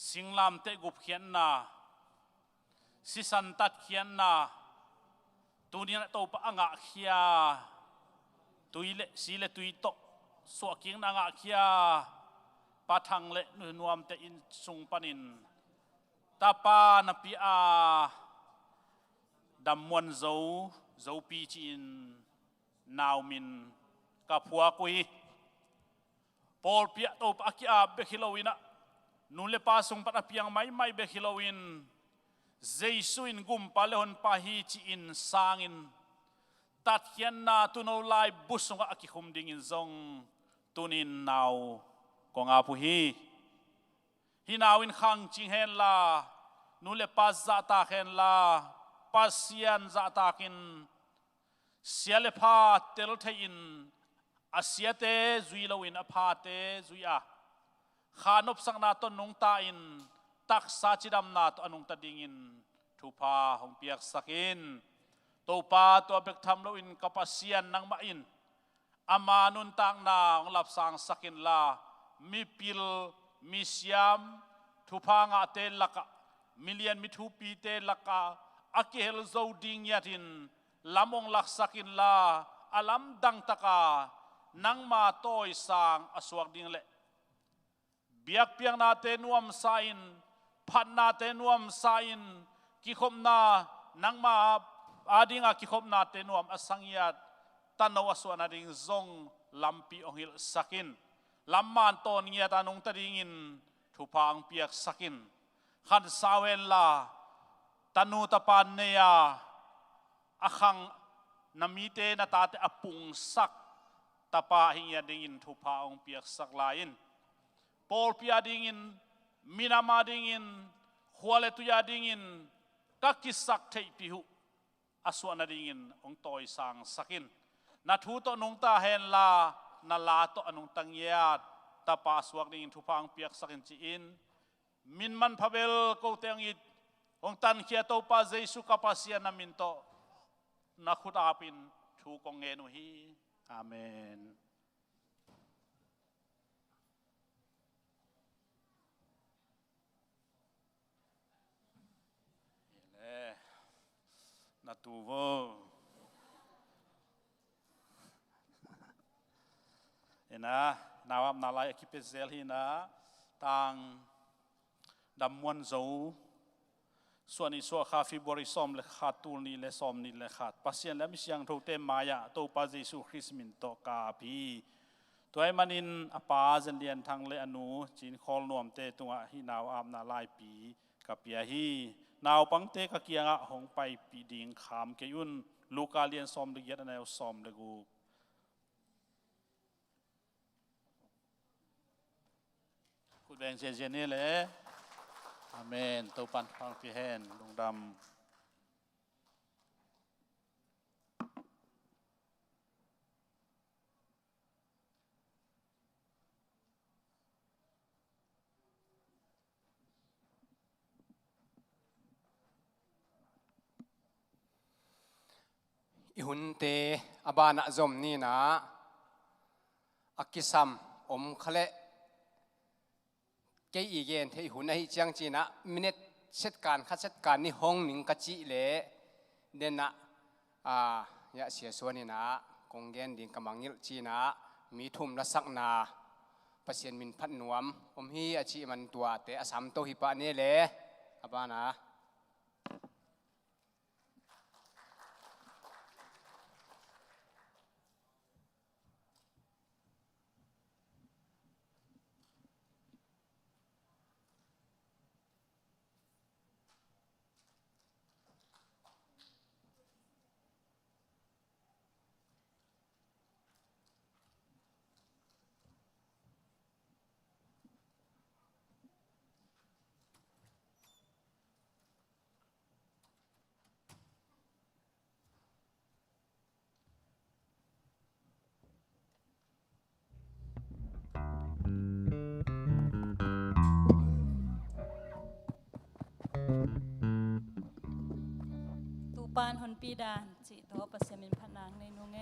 singlam te gup khian na sisan tat khian na tu ni to pa anga khia tuile sile tuitoสวกิงนางอาเคียปะทังเละนวมเตอินสุงปนินตาปานปีอาดัมวันโจ zo pi chi in naw min ka phua kui Paul pia to pa ki a be khilowina nun le pa sung pat apiang mai be khilowin Jesu in gum palehon pa hi chi in sangin tat hian na tu no lai busunga aki khum ding in zong tunin naw konga pu hi hinawin khang ching hen la nun le pa za ta hen la pasian za ta kin siale pha tel thein asiate zui lowin apha te zui a khanop sang na to nong ta in tak sa chidam na to anung ta ding in thupa hong piak sakin to pa to bek tham lo in kapasian nang ma in ama nun tang na ong lap sang sakin la mi pil mi siam thupa nga te laka million mi thu pi te laka akihel zo ding yatin lamong lak sakin la alam dang taka nang ma toy sang aswak ding le biak piang na te nuam sain phat na te nuam sain ki khom na nang ma adinga ki khom na te nuam asangiat tanaw aswana ding zong lampi onghil sakin lamman ton ngia tanong tadingin thupang piak sakin khan sawen la tanu tapan neya akhang namite na tate apung sak tapa hingya dingin thupa ong piak sak lain Paul pia dingin minama dingin khwale tuya dingin kakisak thei pihu aswana dingin ong toy sang sakin na thu to nong ta hen la na la to anong tangyat tapa swak dingin thupa ong piak sakin chi in min man phabel ko teng it ong tan khia to pa Jesu kapasian na min to na khutapin thu kong ngenu hi amen na tu vo ena nawam nalai ekipezel hi na tang damwan zoส่วนอีส่วนข้าฟิบริสอมเลขาตูนี่เลสอมนี่เลขาปัสยันและมิเสียงทูเตมายะตัวพระเยซูคริสต์มินโตกาพีตัวไอ้มันินอปาจันเดียนทางเลอนุจีนคอลนวมเตตัวฮีนาวอามนาลายปีกับเปียฮีนาวปังเตกะเกียงะหงไปปีดิงขามเกยุนลูกาเลียนสอมเลเยตแนวสอมเลกูคุณแบงเจเจนี่เลยอาเมนตัวปันฟังพิเฮนลุงดำอิหุนเตอบานะจมนี่นะอักกิซัมอมคะเลเกยอีเกนที่หุ่นไอจังจีนะมินิเซตการคัดเซตการนี่ห้องหนิงกะจีเล่เดนนะยะเสียส่วนนี่นะกงเกนดิ่งกำมังยิลจีนะมีทุ่มละสักนาเปอร์เซ็นต์มินพัดนวมฮีอาชีมันตัวเตะสามโตหิปะนี่เล่อบานะ ปานหนปีดานจิโตประเสมินพนางในนุ่งเอ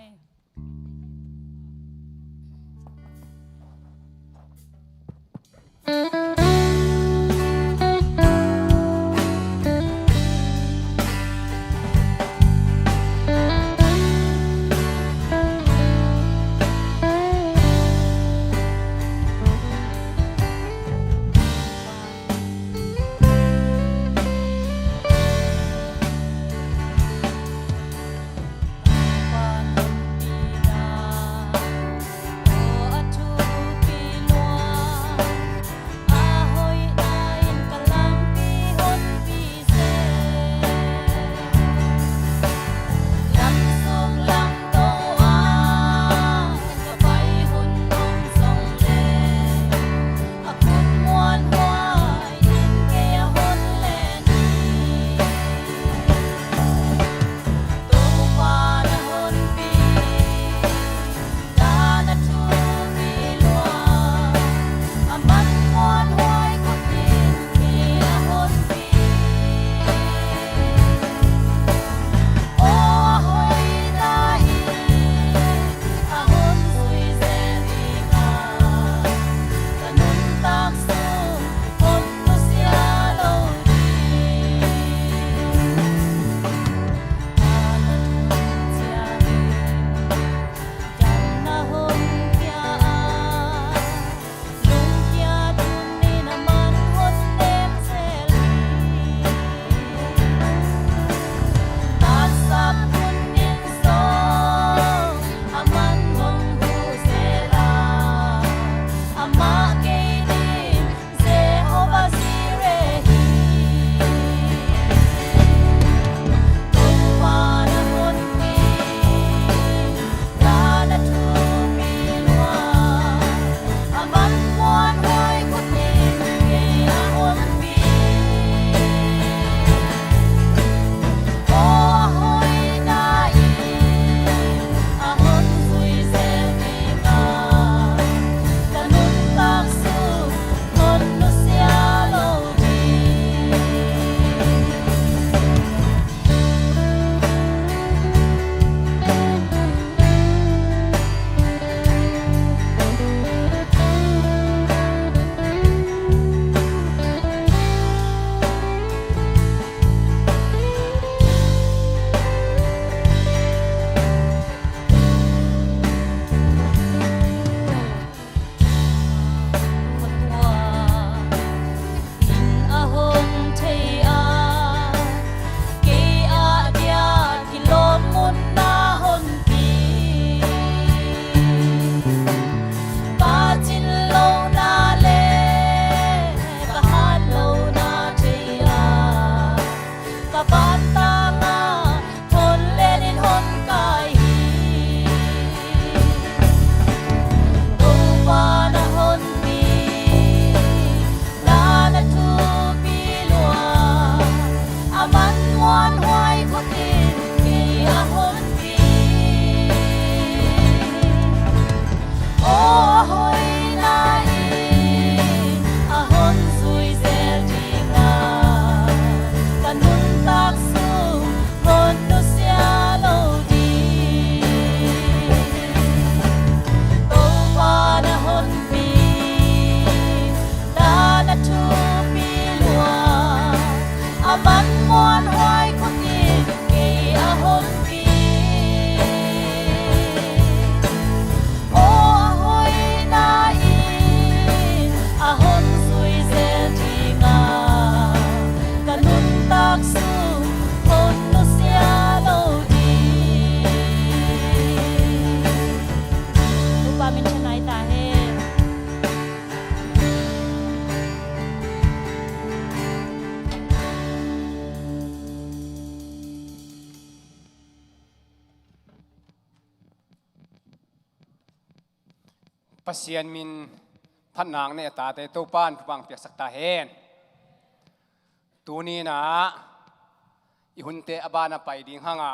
pasien min phat nang ne ta te to pan pang piak sak ta hen tu ni na i hun te abana pai ding hanga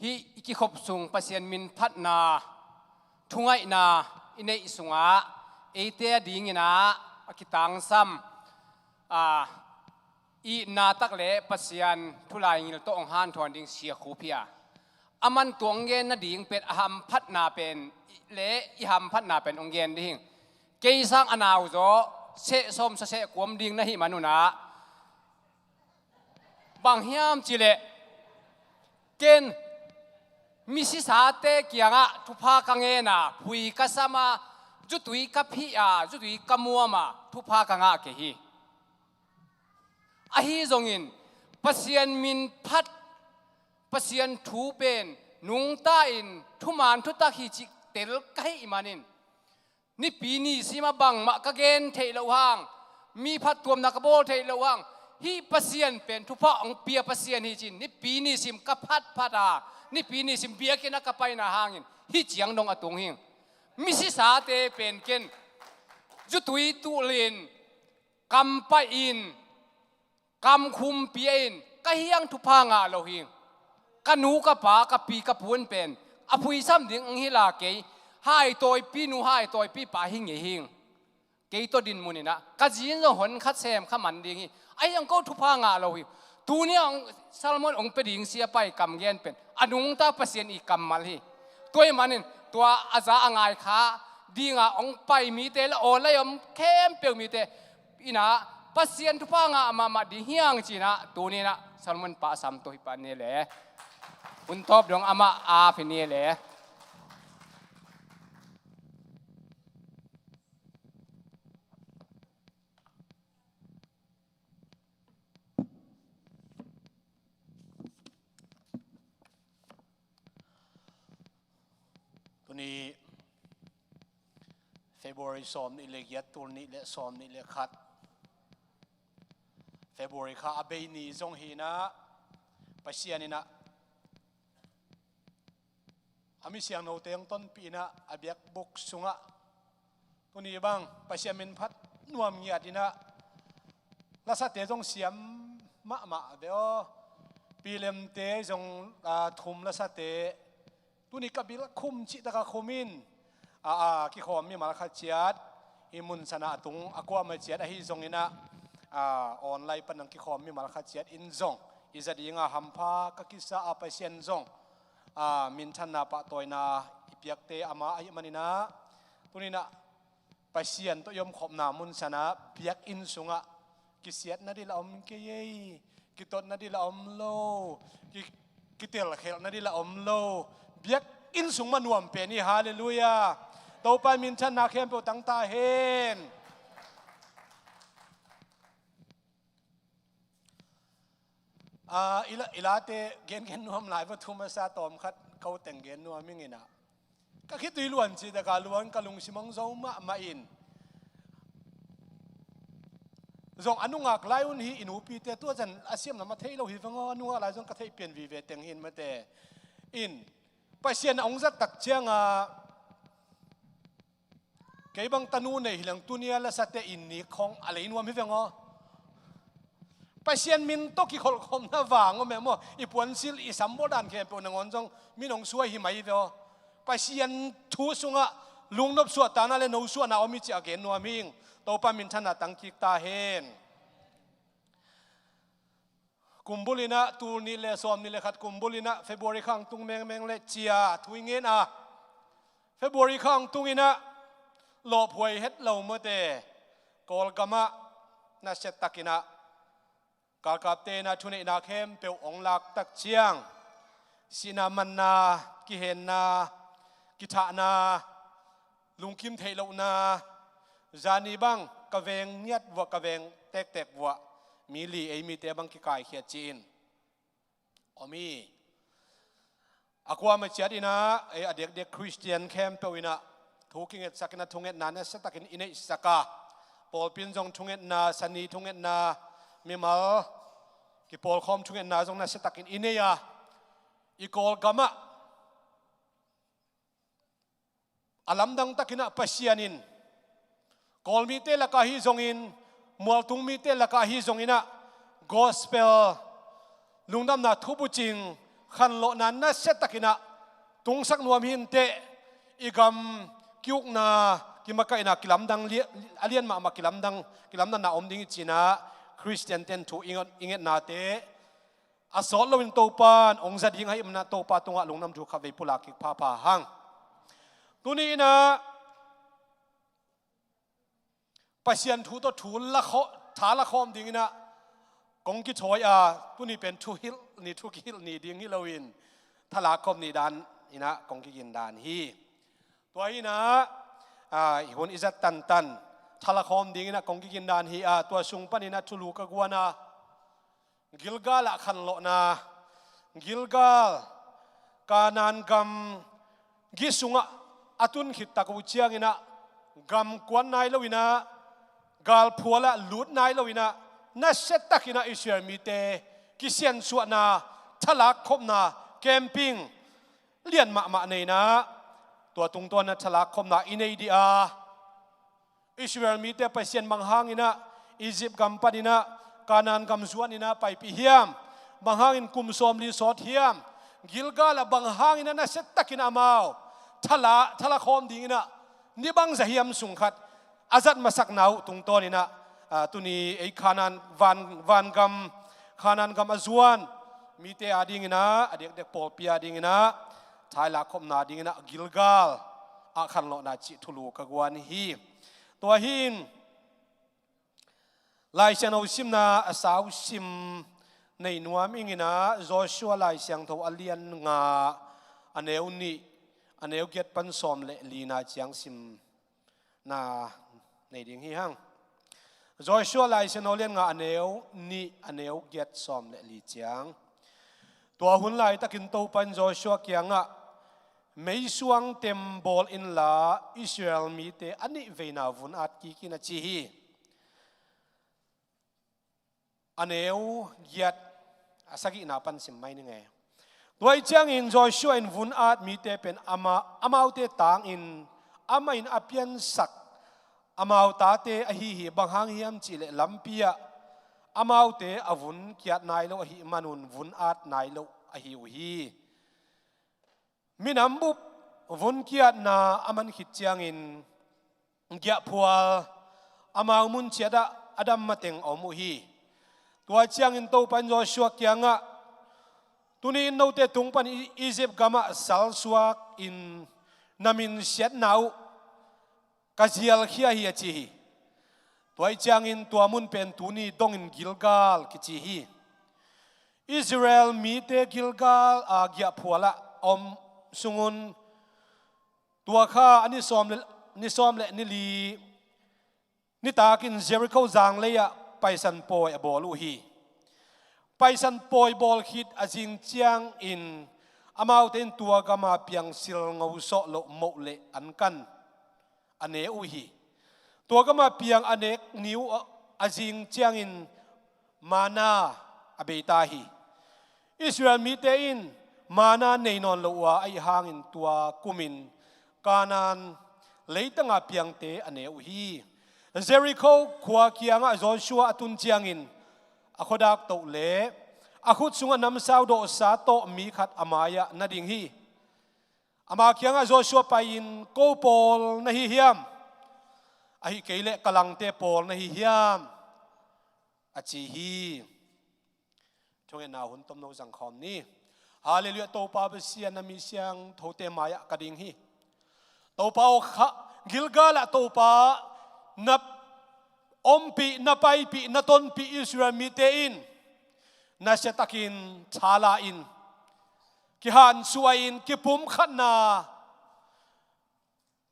hi iki khop sung pasien min phat na thungai na inei sunga eite ding ina akitang sam i na tak le pasian thulai ngil to ong han thon ding sia khu phia aman tuang gen na ding pet aham phat na pen le i ham phat na pen ong gen ding ke sang anaw zo se som sa se kwam ding na hi manuna bang hiam chile ken misi sa te kianga thupa kange na phui kasama jutui ka phi jutui kamuama thupa kanga ke hi ahi zongin pasien min phat pasien thu pen nung ta in thuman thu ta hi chi tel kai imanin ni pi ni sima bang ma ka gen thei lo hang mi phat tuam na ka bol thei lo hang hi pasien pen thupa ong pia pasien hi chin ni pi ni sim ka phat phata ni pi ni sim bia ke na ka pai na hangin hi chiang dong atung hing mi si sa te pen ken jutui tu lin kam pa in kam khum pien ka hiang thu pa nga lo hing kanu ka pa ka pi ka pun pen aphui sam ding ang hila ke hai toy pi nu hai toy pi pa hing e hing ke to din munina ka jin zo hon khat sem kha man ding hi ai ang ko thu pa nga lo hi tu ni ang salmon ong pe ding sia pai kam gen pen anung ta pasien i kam mal hi toy manin tua aza angai kha dinga ong pai mi te la o la yom kem pe mi te ina pasien tu pa nga ama di hiang china tu ni na salmon pa sam to hi pa ne le un top dong ama a phi ni leตุนีFebruary ซ้อมนี่เลยยัดตัวนี้เลยซ้อมนี่เลยคัดFebruary ข้าอาเบนีจงฮีนะไปเสียนี่นะอามิเสียงโนเตียงต้นปีนะอาเบียกบุกสุงะตัวนี้บ้างไปเสียมินพัดนวมเงียดีนะลักษณะเตจงเสียมมะเดี๋ยวปีเลมเตจงทุมลักษณะเตตัวนี้กับบิลคุมจิตกะคุมินกิขอมมีมาลคัดเจียดอิมุนสนะตุงอากวมาเจียดฮิจงนี่นะออนไลน์ปนังกิขอมมีมาลคัดเจียดอินจงอิจดีงาฮัมพากกิสาไปเซียนจงมินทันนาปะตอยนาอิเปียกเตอามาอายุมันินะตัวนี้นะไปเซียนตัวยมขอบนามุนสนะเปียกอินสุงะกิเสียดนาดิละอมเกยกิตดนาดิละอมโลกิเตลเขลนาดิละอมโลเปียกอินสุงมันวมเป็นนี่ฮาเลลูยาตัวไปมินทันนาเข้มเปตั้งตาเห็นอิลาเตเกณฑ์นวมหลายวัตถุมาซาตอมคัดเขาแต่งเกณฑ์นวมมิ่งนะก็คิดดูล้วนสิแต่การล้วนกะลุงสิมังเจ้ามาอินจงอนุงักไล่อุนฮีอินูปีเตตัวจันอาเซียมนำมาเทเราหิฟังอนุงักไล่จงกระเทยเปลี่ยนวีเวแต่งหินมาเตอินไปเสียนองค์จักตักเชียงเกี่ยบังตนูในหลังตุนียละสัตย์อินนี่ของอะไรนวมหิฟังไปเสียนมินตกิขลคมน่าวางก็แม่หมออีปวนซิลอีสัมโบดันแค่ปวนงอนจงมีน้องช่วยหิมายเดียวไปเสียนทูสุงะลุงนบสวดตานาเลนูสวดนาอมิจิอาเกนนัวมิงโตปามินทันตังกิกตาเฮนกุมบุลินะตูนี่เลสอมนี่เลขัดกุมบุลินะเฟบรุยข้างตุงแมงเลเจียทุยเงินเฟบรุยข้างตุงอินะหลบหวยเฮ็ดเหล่าเมื่อเตกอลกามะนาเซตตักินะกาลกับเตนะทุนอินาเข้มเปียวองลักตักเชียงสินามันนากิเห็นนากิทานาลุงคิมเทโลนาจานีบังกะเวงเนียดวัวกะเวงแตกวัวมีลีไอมีเตบังกิกายเขียจีนอมีอากวามาเชียดีนะไอเด็กคริสเตียนเข้มเปียวอินะทุกิงเอสักนะทุงเอ็ดนาเนสตักินอินเอสักาปอลปินจงทุงเอ็ดนาสันนีทุงเอ็ดนามีมากิปอลคอมทุงเอ็ดนาจงนะสตักินอินเนียอีกอลกามะ alam dang takina pasianin kol mi te la ka hi zongin mual tung mi te la ka hi zongina gospel lungdam na thubu ching khan lo nan na set takina tung sak nuam hin te igam kyuk na kimaka ina kilam dang alian ma kilam dang na om ding china Christian ten thu inget na te asol lo in topan ong za ding hai na topa tunga lungnam thu khavei pula ki pha hang tuni ina pasian thu to thu la kho tha la khom ding ina kong ki choi a tuni pen thu hil ni ding hi lowin thala khom ni dan ina kong ki gin dan hiตัวนี้นะหุ่นอิจัดตันทลาคอมดิ้งนะกงกินดานฮีตัวสุงปันนี่นะทุลูกกวนนะกิลกาลขันโลนะกิลกาลกานันกัมกิสุงอตุนขิดตะกุเชียงนะกัมกวนนายลวินะกาลพัวละลุดนายลวินะนัสเซตตักินะอิสราเอลมีเตกิเซียนสวนะทลาคอมนะแคมปิ้งเลียนมาในนะตัวตรงตัวนั้นฉลาดคมนาอินเดียอิสราเอลมีแต่ไปเซียนบางห้างอินะอียิปต์กัมพูชานะกานันกัมส่วนอินะไปพิเฮียมบางห้างอินกุมสมรีสอดเฮียมกิลกาลบางห้างอินะน่าเสตตะกินอามาวฉลาดคมดิ้งอินะนี่บางจะเฮียมสุงขัดอาจัดมาสักหนาวตรงตัวนี่นะตัวนี้ไอ้ขานันวันกัมขานันกัมอส่วนมีแต่อดิ้งอินะเด็กปอลปีอดิ้งอินะท้ายละคมนาดิ้งนะกิลกาลอาคันโลนาจิทุลูกกวนฮีตัวหินลายเสียงเอาซิมนาสาวซิมในนัวมิงนะโจชัวลายเสียงทวอเลียนงาอันเอวนี่อันเอวเกียรปันสมเลลีนาเจียงซิมนาในดิ้งฮีฮังโจชัวลายเสียงเอาเลียนงาอันเอวนี่อันเอวเกียรสมเลลีเจียงตัวหุ่นลายตะกินโตปันโจชัวเกียงอ่ะไม่ช่วงเต็มบอลอินลาอิสราเอลมีแต่อันนี้เวนาวุนอาจกิกินาจีฮีอันเอวยัดสักอีนาปันสิมไม่นึงไงด้วยเจ้าอินโจชัวอินวุนอาจมีแต่เป็นอามาเตต่างอินอามาอินอภิญสักอามาตาเตอหิฮิบางหางเฮียมจิเลลัมปียอามาเตอวุนเกียรนายโลอหิมานุนวุนอาจนายโลอหิวฮีมินำบุบวุนเกียรนาอามันขิดเจียงอินเกียพัวอามามุนเชียดอดัมมาเต็งอมุฮีตัวเจียงอินโตปันโจชัวเกียงะตุนี้โนเตตุงปันอียิปต์กามะสัลสวกอินนามินเชียดนาวกาเจียลเขียฮีจีฮีตัวเจียงอินตัวมุนเป็นตุนี้ดงอินกิลกาลกิจีฮีอิสราเอลมีเตกิลกาลเกียพัวละอมสุงุนตัวข้าอันนี้ซ้อมเลยนี่ลีนี่ตากินเจริโคจางเลยอะไปสันปอยบอลูฮีไปสันปอยบอลคิดอาจิงเจียงอินอามาเต็นตัวกามาเปียงสิลงเอาโซโลโมเลอันกันอันเนอุฮีตัวกามาเปียงอันเนกนิวอาจิงเจียงอินมานาอเบตาฮีอิสราเอลมีเตอินมานาในนอนลัวไอหางอินตัวกุมินกานันเลยตั้งอาเปียงเตอเนอุฮีเจริโคขวาเกียงอาจอนชัวอตุนเจียงอินอโคดักโตเลอคุดสุงนำสาวโดสาโตมีขัดอามายะนาดิงฮีอามาเกียงอาจอนชัวไปอินโกโปลนาฮิเฮียมอหิเกเลกลังเตโปลนาฮิเฮียมอาจีฮีช่วงนาหุ่นต้มโนสังคมนี้ฮาเลลูยาโตปาเบเซียนามิเซียงโทเตมายะกระดิ่งฮีโตปากิลกาละโตปานับอมปีนับไปปีนับต้นปีอิสราเอลมีเตอินนัชตะกินชาลาอินกิฮันสวยอินกิปุ่มขันนา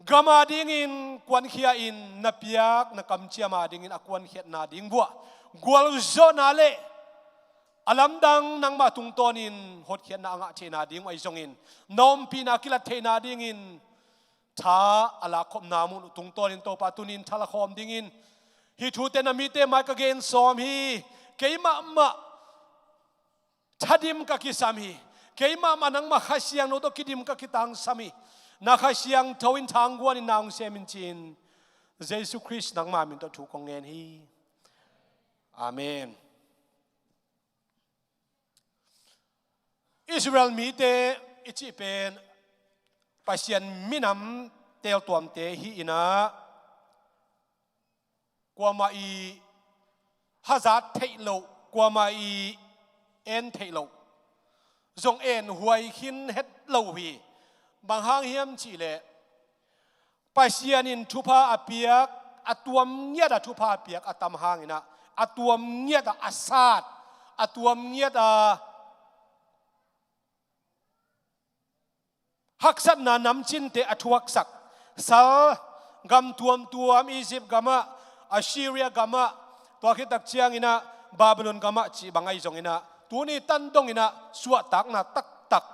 กามาดิ่งอินกวนเขียอินนับยักนักกำเชียมาดิ่งอินอากวนเขียนาดิ่งบัวกวลโซนาเลอาลัมดังนังมาตุงตอนินหดเขียนนางเชนาดิ่งไว้ทรงอินนอมปีนักิลเทนาดิ่งอินท้าอลาคมนามุนตุงตอนินโตปาตุนินทาลคอมดิ่งอินฮิทูเตนามิเตมากเกนซอมฮีเกยมาชัดิมกะกิสามีเกยมานังมาขัสยังโนโตกิดิมกะกิตังสามี นักเสียงทวินทางกวนนางเซมินจินเยซูคริสต์นังมามินตัวถูกกงเงินฮีอาเมนอิสราเอลมีเตอิจิเป็นปัศยันมินำเตลตัวมเตฮีอินะกว่ามาอีฮัจัดเทโลกว่ามาอีเอ็นเทโลจงเอ็นหวยขินเฮ็ดโลฮีบางห้างเฮียมจีเลปัศยันินทุพาอเปียกอตัวมเงียดทุพาอเปียกอตามห้างอินะอตัวมเงียดอาซาดอตัวมเงียดฮักษัตนาน้ำจินเตอทวักสักสัลกำตัวมอียิปต์กำมะอัสซีเรียกำมะตัวคิดตักเชียงอินะบาบิโลนกำมะจีบางไอจงอินะตัวนี้ตันดงอินะสวดตักนาตัก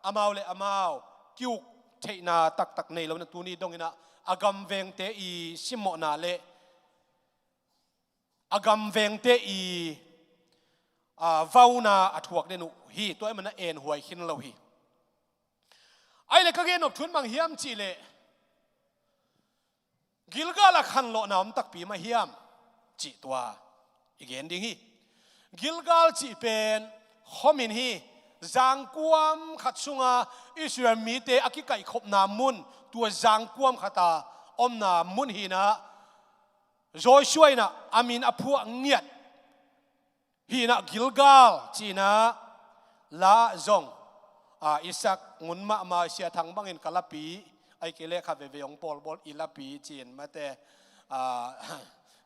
อามาวเลอามาวกิวเทนาตักในเรานะตัวนี้ดงอินะอากำเวงเตอีซิโมนาเลอากำเวงเตอีวาวนาอทวกเดนุฮีตัวมันเอ็นหวยขินเราฮีไอ้เล็กก็เงินอบทุนบางเฮียมจีเลกิลกาลขันโลน้ำตักปีมาเฮียมจีตัวอีกเห็นดิ้งฮีกิลกาลจีเป็นขมินฮีจางกวมขัดสุงาอิสราเอลมีเตอกิไก่ขบนามุนตัวจางกวมขัดตาอมนามุนฮีนะโจช่วยนะอามินอภัวเงียดฮีนะกิลกาลจีนะลาจงอิสักงุนมาเสียทางบังอินกาลปีไอเกเลขับเวงปอลบอลอิลาปีจีนมาแต่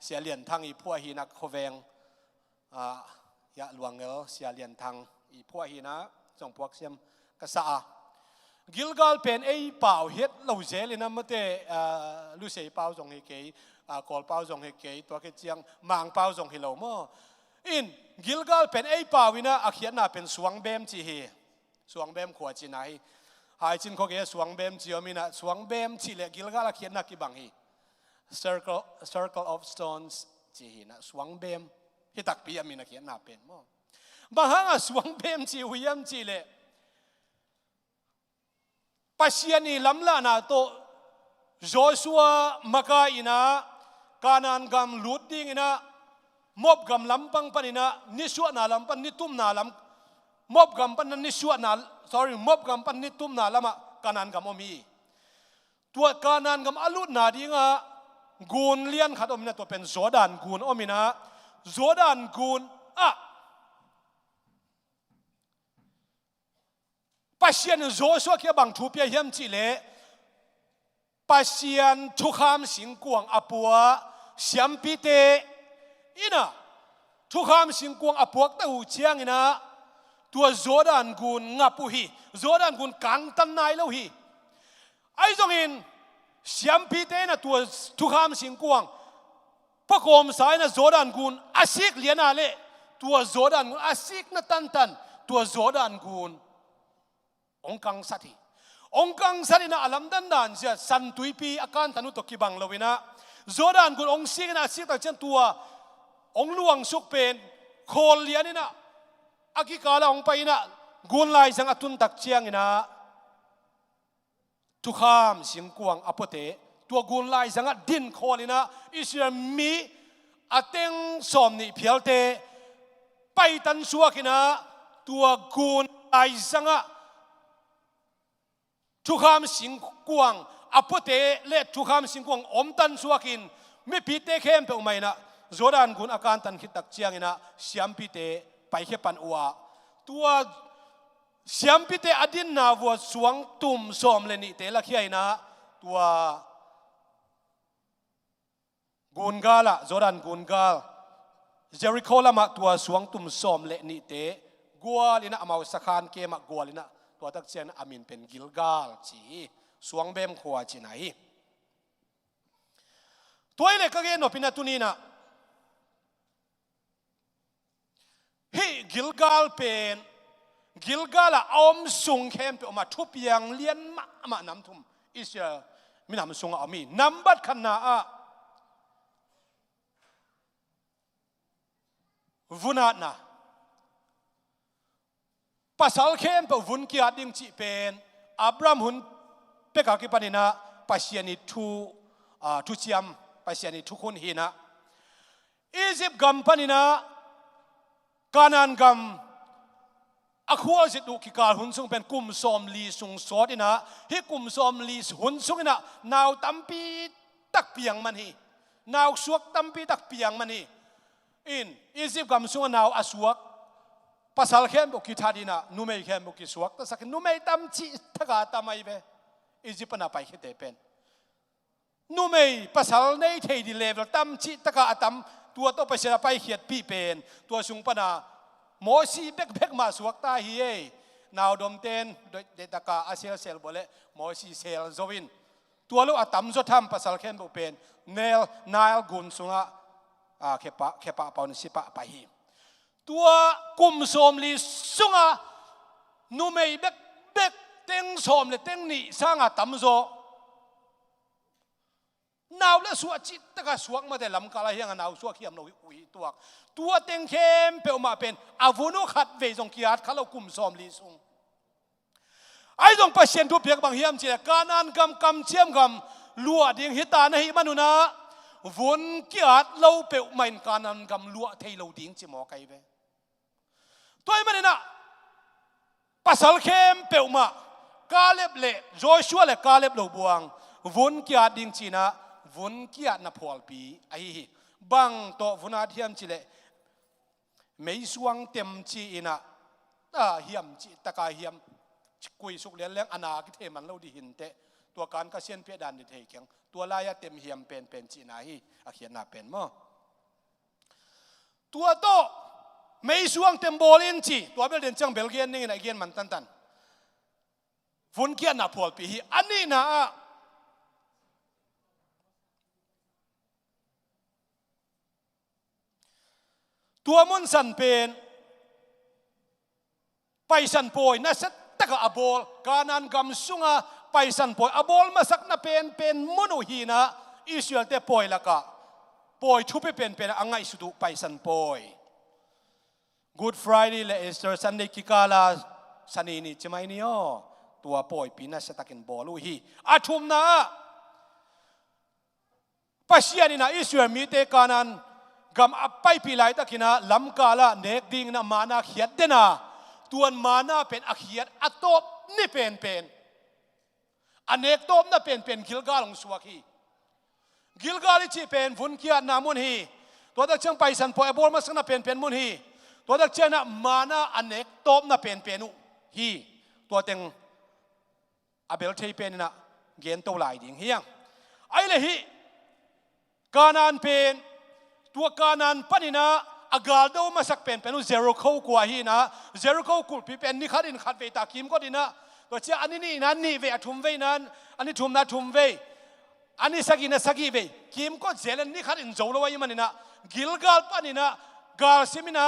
เสียเหรียญทางอีพัวฮีนักโคเวงยะหลวงเงลเสียเหรียญทางอีพัวฮีนะจงพวกเสียมกษากิลกาลเป็นไอเป่าเฮ็ดเหล่าเจลินะมาแต่ลูเซเป่าจงเฮเกยกอลเป่าจงเฮเกยตัวเกจียงมังเป่าจงเฮโลโมอินกิลกาลเป็นไอเป่าวินะอาเขียนน่ะเป็นสวงเบมจีเฮสวงเบมขวดจีนไหนหายจินเขาเกี่ยสวงเบมจีอมินะสวงเบมจีเล็กกิลกาลเขียนนักกิบังฮี circle of stones จีฮีนะสวงเบมฮิตักปีอมินะเขียนนับเป็นมั้งบางครั้งสวงเบมจีวิยมจีเล็กปัศยานีลำลานาโตโจชัวมักอินะกานันกำลุดดิ้งอินะมบกำลำปังปันินะนิสวนาลำปันนิตุมนาลำมบกำปันนิสวนามบกำปันนิตุมนาลำะกานันกำอมีตัวกานันกำอลุนาดิ้งะกูนเลียนขัดอมินะตัวเป็นโจดานกูนอมินะโจดานกูนปัศยันโจชัวเกี่ยบังทูเปียเฮียมจีเลปัศยันทุกคำสิงกวงอปัวเสียมปีเตอินะทุกคำสิงกวงอปัวตะหูเชียงอินะตัวโจดานกูนงับปุฮีโจดานกูนกังตันนายเลวฮีไอ้จงอินเสียมปีเตนะตัวทุกคำสิงกวงพระโคมสายนะโจดานกูนอาศิกเลียนาเลตัวโจดานกูนอาศิกนะตันตัวโจดานกูนองกังสัตย์องกังสัตย์นะอลัมดันดานเสียสันตุยปีอาการธนุตกิบังเลวินะโจดานกุนองซิกนะซิกตะเจนตัวองลวงสุกเป็นโคลเลียนี่นะอากิกาลาองไปนะกุนไลสังอตุนตักเชียงนะทุกขามสิงกวงอปเตตัวกุนไลสังดินโคลินะอิสรามีอเต็งสอมนี่เพียลเตไปตันสัวกินะตัวกุนไลสังทุกคำสิงกวงอปเตเลทุกคำสิงกวงอมตันสวกินไม่พิเตเข้มไปอุไมนะโจดานกุนอาการตันคิดตักเชียงนะเสียมพิเตไปแค่ปันอัวตัวเสียมพิเตอดินนาวัวสวงตุ่มสอมเลนิเตละเขียนะตัวกุนกาละโจดานกุนกาลเจริโคละมาตัวสวงตุ่มสอมเลนิเตกัวลินะอมาวสักานเกมกัวลินะตัวตักเชียนอามินเป็นกิลกาลจีสวงเบมขวาจีไหนตัวเล็กก็เกณฑ์พินาตุนีนะฮีกิลกาลเป็นกิลกาลอมสุงเข้มไปออกมาทุบยังเลี้ยนมาน้ำทุ่มอิสรามีน้ำสุงอามีน้ำบัดขนาวุนาดนะภาษาเข้มไปวุนกียดิงจีเป็นอับรามหุนเป กากิปันินะปัสยานิทุเชียมปัสยานิทุคนหินะอียิปต์กัมปันินะกานันกัมอควาจิตุกิการหุ่นซุงเป็นกุมซอมลีซุงสอดินะฮิกุมซอมลีหุ่นซุงนะนาวตัมปีตักเปียงมันฮีนาวสวกตัมปีตักเปียงมันฮีอินอียิปต์กัมซุงนาวอสวกภาษาเข้มบุกิธาดินะนุเมย์เข้มบุกิสวกแต่สักนุเมย์ตัมจีทักาตัมไอเบอียิปต์น่ะไปคิดเป็นนุเมย์ภาษาในเทดิเลเวลตัมจีทักาตัมตัวต้องไปเสียไปเขียดปีเป็นตัวซุงปนาโมซีเบกมาสวกตาฮีเอนาวดมเตนโดยเดตากาอาเซลเซลบอเลโมซีเซลโจวินตัวลูกอัตมจดทำภาษาเข้มบุเป็นเนลนายกุนซุงะเคปะปอนสิปะไปฮีตัวกุมสมลีซุงะนุเมย์เบกเต็งสมเลเต็งนี่สร้างอัตมโจนาวและสวจิตตะกสวกมาแต่ลำกาลาเฮียงนาวสวกเขียมเราอุยตัวเต็งเข้มเปลมาเป็นอาวุโนขัดเวจงกียรติเขาเรากุมสมลีซุงไอ้ตรงประเชนทุบเพียกบางเฮียมเจการนันกำเชี่ยมกำลัวดิ่งหิตาในหิมนุนะวุนกียรติเราเปลไม่การนันกำลัวเทเราดิ่งจิมอไกเวตัวมันนี่นะภาษาเข้มเปลมากาเล็บเล่โจชัวเล่กาเล็บเราบวงวุนกียรติดิ่งจีนะวุนกียรตินับพอลปีไอ้บังโตวุนาเทียมจีเล่ไม่สวงเต็มจีนะเฮียมจีตะกาเฮียมกุยสุกเลี้ยงเลี้ยงอนาคิเทมันเราดีหินเตตัวการก็เชียนเพียดันดิเทเกียงตัวลายเต็มเฮียมเป็นจีนาฮีอาเขียนนาเป็นมั้งตัวโตไม่สวงเต็มโบลินจีตัวเบลเดนจังเบลเกียนนี่นะเกียนมันตันฟุนเกียนนับพอลปีฮีอันนี้นะตัวมุนสันเป็นไปสันปอยน่าสัตตะกะอบอลการนันกำสุงะไปสันปอยอบอลมาสักน่ะเป็นมนุหีนะอิสราเอลเตปอยละกะปอยทุบไปเป็นอังไงสุดไปสันปอย Good Friday และ Easter Sunday กิกาลาสันนี่จะไม่นี่อ๋อตัวปอยปีน่าสัตกินบอลลูฮีอาทุมนะปัสยานี่นะอิสราเอลมีเตการนันกำอับไปปีไลตะกินะลำกาละเนกดิ่งนะมานาเขียดเดนะตัวมานาเป็นอักเขียดอัตบนี่เป็นอันเนกตบน่ะเป็นกิลกาลงสวากีกิลกาลิจีเป็นฟุนเกียนามุนฮีตัวดักเชียงไปสันพอยบอลมาสักน่ะเป็นมุนฮีตัวดักเชียนะมานาอันเนกตบน่ะเป็นฮีตัวเต็งอาเบลเทเป็นนะเกณฑ์ตัวไหลดิ่งเฮียงไอ้เลยฮีการนานเป็นตัวการนั้นปนินะอากาศดูมาสักเป็นเซโรโคกว่าฮีนะเซโรโคกุลพี่เป็นนี่ขัดเวตาคิมก็ดีนะตัวเจ้าอันนี้นั่นนี่เวทุมเวนั้นอันนี้ทุมนะทุมเวอันนี้สักเวคิมก็เจริญนี่ขัดอินโจลไว้มันนี่นะกิลกาลปนินะกาลซิมินะ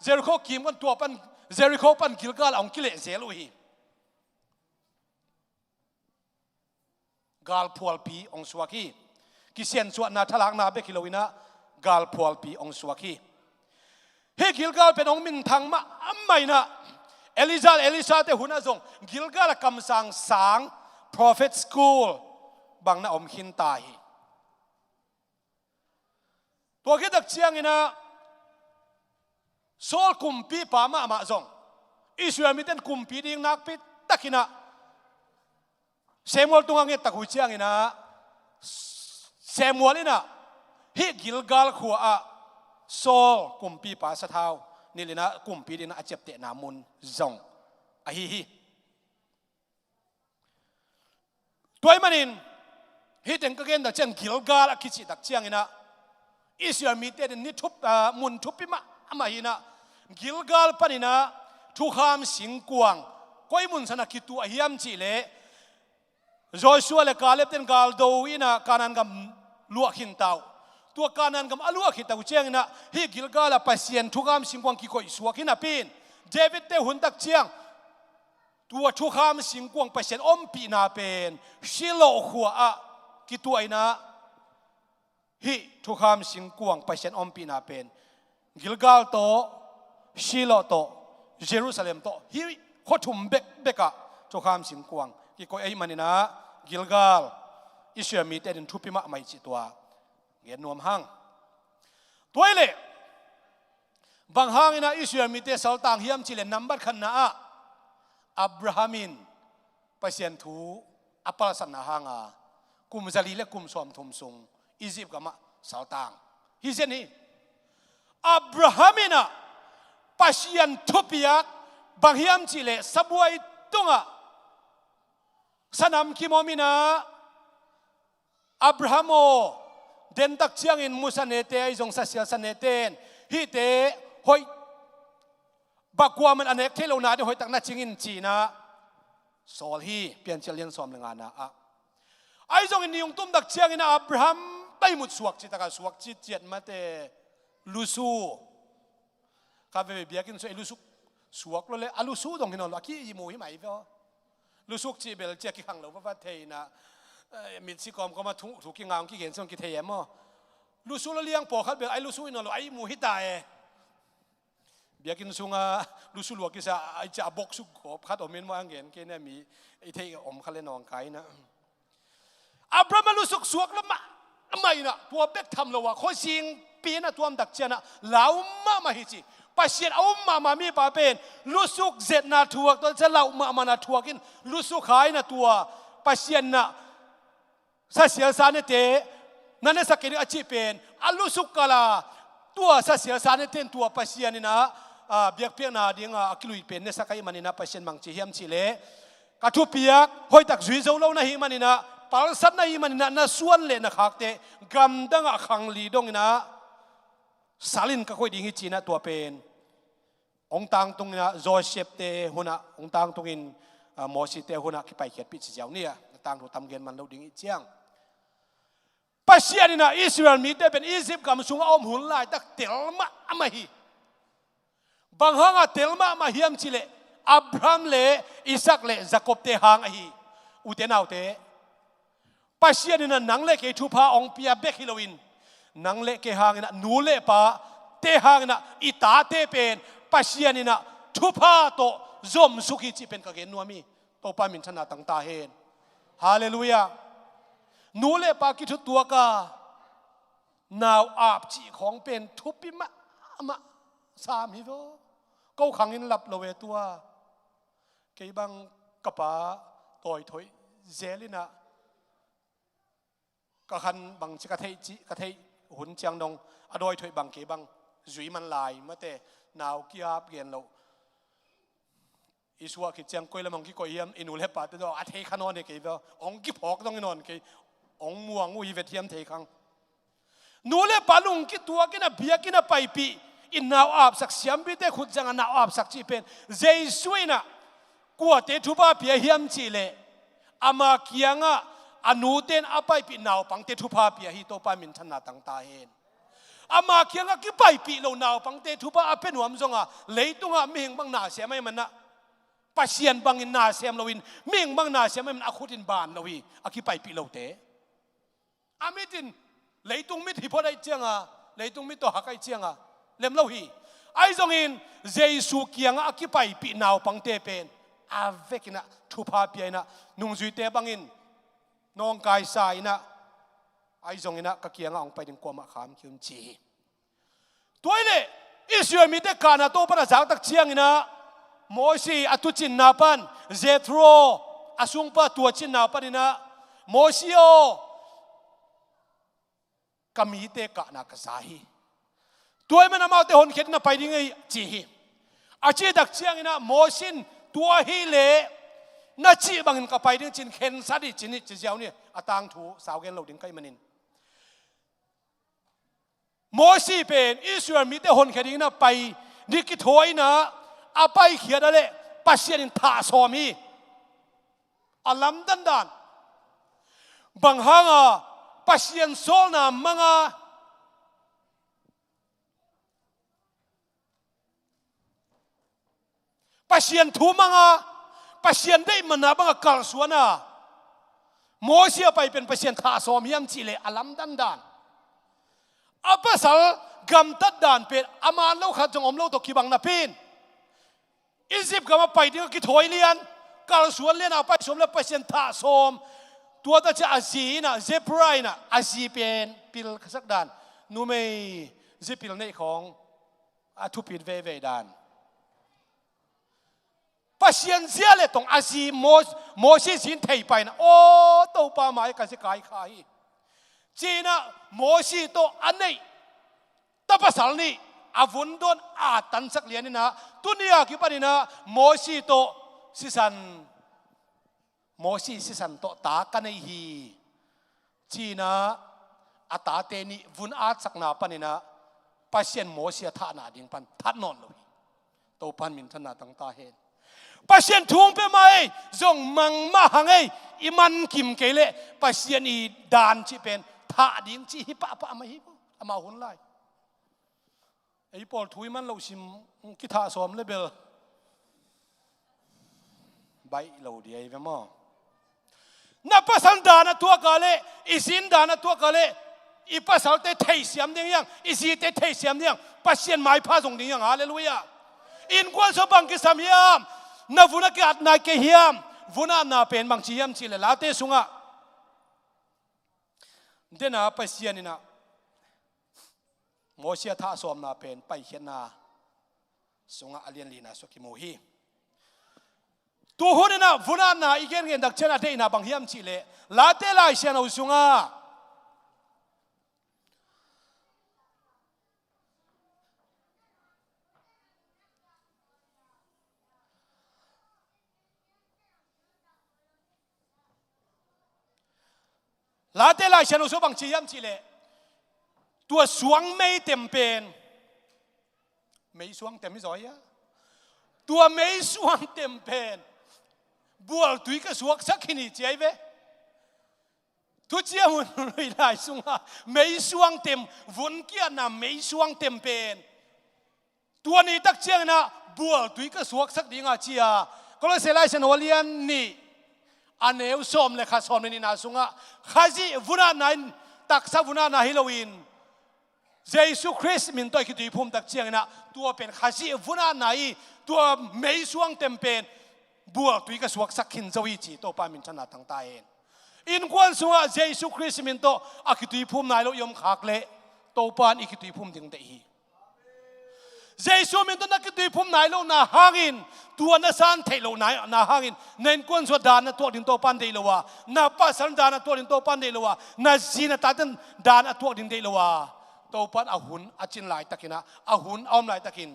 เซโรโคคิมกันตัวปันเซโรโคปันกิลกาลองกิเลเซลุฮีกาลพวลปีองสวากีกิเซียนสวดนาทลักนาเบกิโลวินะกาลพอลปีองสวากีเฮกิลกาลเป็นองมินทางมาอัมไม่นะเอลิซาเตหุนอาจงกิลกาลกำสังสาง prophet school บางนะอมขินตายตัวคิดตักเชียงนะโซลกุมปีปามาจงอิสราเอลมีแต่กุมปีดิ่งนักปีตักินะเซมูลตุงเงตักหุเชียงนะเซมูลนี่นะฮิกิลกาลขัวอะโซกุมปีปาสะเทานี่เลยนะกุมปีดินะอาเจ็บเตะนามุนจงอะฮิตัวมันนินฮิถึงก็เกณฑ์แต่เช่นกิลกาลคิดจิตักเชียงนะอิสราเอลมีเตะนี่ทุบมุนทุบปีมาอาหินะกิลกาลปนินะทุกขามสิงกวางก้อยมุนสนักคิดตัวเฮียมจีเล่โจชัวเลกาเลปเตนกาลโดวินะการนันกับลวกหินเตาตัวการนั้นกับอลัวขิดตะกุเชียงนะฮิกิลกาลปัสเซียนทุกามสิงกวางกิโกอิสวากินาปีนเดวิดเตหุนตักเชียงตัวทุกามสิงกวางปัสเซียนอมปีนาเป็นชิโลขัวอะกิตัวไอนะฮิทุกามสิงกวางปัสเซียนอมปีนาเป็นกิลกาลโตชิโลโตเยรูซาเล็มโตฮิขทุมเบกะทุกามสิงกวางกิโกไอมันนะ กิลกาลอิสราเอลมีแต่ดินทุบพิมะไม่จิตัวเงียนนวมห้างตัวเล่บางห้างนะอิสราเอลมีแต่สาวต่างเฮียมจิเลนัมบัดขันนะอับราฮัมินไปเสียนทูอัปปะสันนะห้างกุมซาลีและกุมสอมทุมซุงอียิปต์กับมาสาวต่างฮิเซนี่อับราฮัมินะไปเสียนทุบยักบางเฮียมจิเลสบวยตุงสนามคิโมมินะอับราฮัมโอเดินตักเชียงอินมุสเนเตไอจงสัสเซียสเนเตนฮิเตหอยบักกวามันอันเอกเทโลนาเดหอยตักนัดชิงอินจีนะโซลฮีเปลี่ยนเชลียนสอมเลงานะไอจงอินนิยงตุ้มตักเชียงอินอับราฮัมไปมุดสวกจิตกาสวกจิตเจ็ดมาเตลูซูข้าไปเบียกินส่วนลูซูสวกเลยลูซูตรงที่นอนว่าขี้ยิมูหิไหมเปล่าลูซูจีเบลเจ้าขี้ขังเหลวว่าเทนะมิดซิกอมก็มาถูกกินงามกี่เห็นส่งกี่เทียมลูซูเราเลี้ยงปอคัดเบลไอลูซูอินนอไอมูฮิตายเบียกินส่งลูซูหลวกิสาไอจะบกสุกขบคัดอมินว่าเห็นแค่นี้มีไอเทียอมคันเลนองไก่นะอับราฮัมลูซูสวกแล้วมาไม่นะตัวเบ็กทำแล้วว่าเขาสิงปีน่ะตัวมันดักเจนะเหลามาฮิจิปัจเจียนเอามามีป่าเป็นลูซูเจ็ดนาทัวตัวจะเหลามานาทัวกินลูซูขายนะตัวปัจเจียนนะสัสเสียสารเตนั่นสักกิริอาชีพเป็นอัลลุสุกลาตัวสัสเสียสารเตนตัวปัจเจียนนี่นะเบียกเพียงนาดิ่งกิลุยเป็นเนี่ยสักไอ้มันนี่นะปัจเจียนบางจีเฮียมชิเลกระทุเปียกหอยตักจุยเจ้าเล่านะฮิมันนี่นะปาลสัตนะฮิมันนี่นะน่าส่วนเลยนะขักเตกำดังขังลีดงนี่นะสาลินก็ค่อยดิ่งฮิจีนะตัวเป็นองต่างตรงนี้นะโจเซฟเตหุนะองต่างตรงนี้โมซิเตหุนะที่ไปเขียนพิจิเจ้าเนี่ยต่างตัวทำเงินมันเราดิ่งฮิเจียงปัจเจียนนี่นะอิสราเอลมีแต่เป็นอียิปต์กับสุงอมหุ่นลายตักเตลมาไม่ฮีบางห้างเตลมาเฮียมชิเลอับราฮัมเลอิสักเลจักรบเตหางฮีอุเทนเอาเตปัจเจียนนี่นะนังเลกทุพาองเปียเบกฮิโลวินนังเลกหางนี่นะนูเลปาเตหางนะอิตาเตเป็นปัจเจียนนี่นะทุพาโตจอมสุขีจิเป็นกะเกนนัวมีโตปามินชนะตั้งตาเฮนฮาเลลูยานูเลปากิทุตัวกานาวอาบจีของเป็นทุบปิมะสามฮิโวก็ขังอินหลับโลเวตัวเกี่ยบังกะปาต่อยถอยเจลินะกะขันบังจิกะเทจิกะเทหุ่นเจียงดงอดอยถอยบังเกี่ยบังจุยมันลายมาแต่นาวกีอาบเกียนเราอิสวาคิดเจียงกุยละมังกิโกยมอินุเลปาตัวอาเทขนอนเนี่ยกี่ตัวองกิพอกต้องนอนกี่องม่วงอุยเวทียมเทคังนูเลปาลุงกิตัวกินะเบียกินะไปปีอินนาวอาบสักเสียมบิเตขุดจังนาวอาบสักจีเป็นเจสุยนะกัวเตทุบาเปียเฮียมจีเลอามาเกียงอนูเตนอาไปปีนาวปังเตทุบาเปียฮิโตปามินชนะตั้งตาเฮนอามาเกียงกิไปปีโลนาวปังเตทุบาเป็นหัวมจงเลยตุงมิงบังนาเสียไม่มันนะปัจเจียนบังอินนาเสียมลวินเมียงบังนาเสียมมันอาคุดินบานลวีอากิไปปีโลเตอามิดินเลยตุงมิถิพอได้เจียงเลยตุงมิตัวหักไอเจียงเล็มลวีไอจงอินเจสุเกียงอากิไปปีนาวปังเตเป็นอาเวกินะทุพาเปียนะนุ่งจุยเตบังอินน้องกายสายนะไอจงอินะกะเกียงองไปดึงกวมาขามคิมจีตัวเล่อิสราเอลมีแต่การนะโตปะจากตักเชียงอินะโมซีอตุจินนาปันเจทโรอสุงปะตัวจินนาปันนะโมซีโอกามีเตกะนักสาฮีตัวมันมาเตหอนเข็ดนะไปดิ้งไอจีฮีอาชีดักเชียงนะโมซินตัวฮีเล่น่าจีบังอินกับไปดิ้งจินเข็นสัดีจินนี่จีเจ้าเนี่ยอาตังถูสาวเกนเราดิ้งไกมันินโมซีเป็นอิสราเอลมีเตหอนเข็ดดิ้งนะไปดิกิถอยนะอาไปเขียนอะไรปัจเจียนท่าสอมีอาลัมดันบางห้างปัจเจียนโซลนามังปัจเจียนทูมังปัจเจียนได้มันนะบังกัลสวนะโมเสียไปเป็นปัจเจียนท่าสอมียมจีเลอาลัมดันอาภาษากำตัดดานเป็นอามาโลขัดจงอมโลตกิบังนาพินอียิปต์ก็มาไปที่กิถอยเลียนกาลสวนเลียนเอาไปสมแล้วไปเซนท่าสม ตัวตาจะอาศีนะเซปไรนะอาศีเป็นปิลสักดานนูไม่เซปิลในของอาทุปิดเวดานปัศยันเสียเลยตรงอาศีโมซีสินเทไปนะโอ้ตัวป่าไม้กันสิกายขายจีนะโมซีตัวอันนี้ตภาษานี้อาวุธโดนอาตันสักเลียนนี่นะตุนียาคิปนี่นะโมซีตัวสิสันโมซีสิสันโตตากันไอฮีจีนะอัตตาเตนิวุนอาสักนาปันนะปัศยันโมซีท่านาดิ่งปันทัดนอนเลยโตปันมินทนาตั้งตาเห็นปัศยันทุ่งไปไหมจงมังมาหังไออิมันกิมเกลปัศยันอีดานจีเป็นท่าดิ่งจีฮิปะปะมาฮิปะมาหุ่นไลไอ้ปอลทุยมันเราชิมกิท่าสอมเลยเบลใบเราเดียไปมั้งนับภาษาดานะตัวกาเลอิสินดานะตัวกาเลอีภาษาเตะเทียมเดียงอิสิเตะเทียมเดียงปัศยันไม้พาส่งเดียงฮาเลลูยาอินกวนสบังกิสามยามนาวุนักอัดนาเกียมวุนานาเป็นบางชียมชิเลลาเตสุงะเดน่าปัศยันนี่นะโมเสียท่าสวมนาเป็นไปเขียนนาสุงะอเลียนลีนาสกิโมฮีตัวหุ่นนะวุนานาอีกเงินดักเชนาเตนาบางเฮียมชิเลลาเตลายเชนาอุสุงะลาเตลายเชนาอุสุบางชียมชิเลตัวสวงไม่เต็มเป็นไม่สวงเต็มไม่สอยอะตัวไม่สวงเต็มเป็นบัวตุยก็สวงสักขณีเจ๊เว้ทุกเจ้าหุ่นเลยได้สุงะไม่สวงเต็มวนเกียร์น่ะไม่สวงเต็มเป็นตัวนี้ตักเจ้านะบัวตุยก็สวงสักดีงาเจียก็เลยเสียไล่เสนวเลียนนี่อันเอวสมเลยข้าสมนี่นาสุงะข้าจีวุนานันตักซาวุนานาฮิโลวินเยซูคริสต์มินตัวคิดดูพุ่มตักเชียงนะตัวเป็นข้าศึกวุนาไหนตัวไม่สวงเต็มเป็นบัวตุยก็สวกสักขินจวิจิตัวป้ามินชนะทั้งตายเองอินควนสวะเยซูคริสต์มินตัวอาคิดดูพุ่มไหนเรายมขากเละตัวป้านอีคิดดูพุ่มถึงเตหีเยซูมินตัวนักคิดดูพุ่มไหนเราหน้าหากินตัวนัสันเทโลไหนหน้าหากินเน้นควนสวดดานตัวดินตัวปันเดลวะหน้าปัสสันดานตัวดินตัวปันเดลวะหน้าจีนตัดดานตัวดินเดลวะตัวปันอาหุนอาจินไหลตะกินะอาหุนอมไหลตะกิน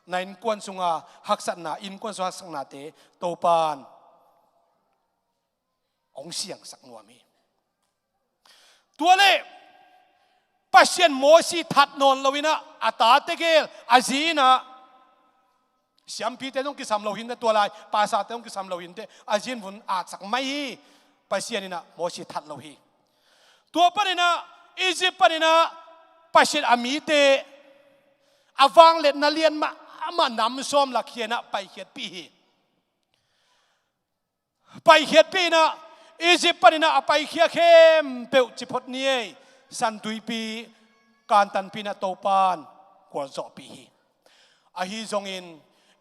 ในอินกวนสุงาหักสันนาอินกวนสุงาสังนาเตตัวปันองเสียงสักนัวมีตัวเล่ปัศยันโมซีทัดนนลวินะอัตตาเตเกลอาจีนะเสียมพีเตต้องกิสามโลหินแต่ตัวลายภาษาเตต้องกิสามโลหินแต่อาจีนวุ่นอาจสักไม่ปัศยันนี่นะโมซีทัดโลหิตัวปันนี่นะอียิปต์ปันนี่นะปัศยันอามีเตอวังเล็ดนาเลียนมานำซ้อมหลักเขียนะไปเขียดปีไปเขียดปีนะอียิปต์ปนินะไปเขียเข้มเปิวจิพดนี้สันตุยปีการตันปีนะโตปานกว่าจอปีอาฮิจงอิน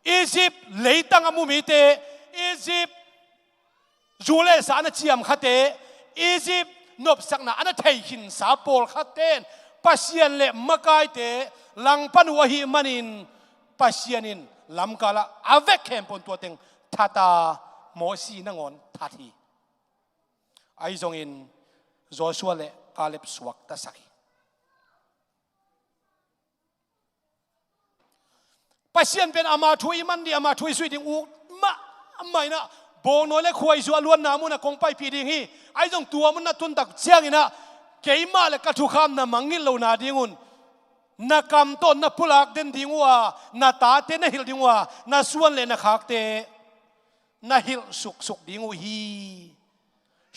อียิปต์เลยตั้งอามุมิเตอียิปต์จูเลสานเจียมขัดเตอียิปต์นบสักนะอันนั้นเทหินสาโปลขัดเตนปัศยันเล่มกายเตหลังปันวะหิมันินปัศยันินลำกาละอาเวกเข้มปนตัวเต็งทัตาโมซีนังอนทัทีไอจงอินโจชัวเล่กาเลบสวกตะสักปัศยันเป็นอามาทุยมันดีอามาทุยสุยดิ่งอูมะไม่นะโบนอยเล่ควยชัวล้วนน้ำมุนะคงไปปีดิ่งฮีไอจงตัวมันน่ะตุนตักเชียงอินะเกี่ยมาเล่กระทุกามน่ะมังงินเหล่านาดิ่งอุนนักกำต้นนักพุลักเดินดิ่งว่านักตาเตนหิลดิ่งว่านักส่วนเล่นักขากเตนักหิลสุกดิ่งอูฮี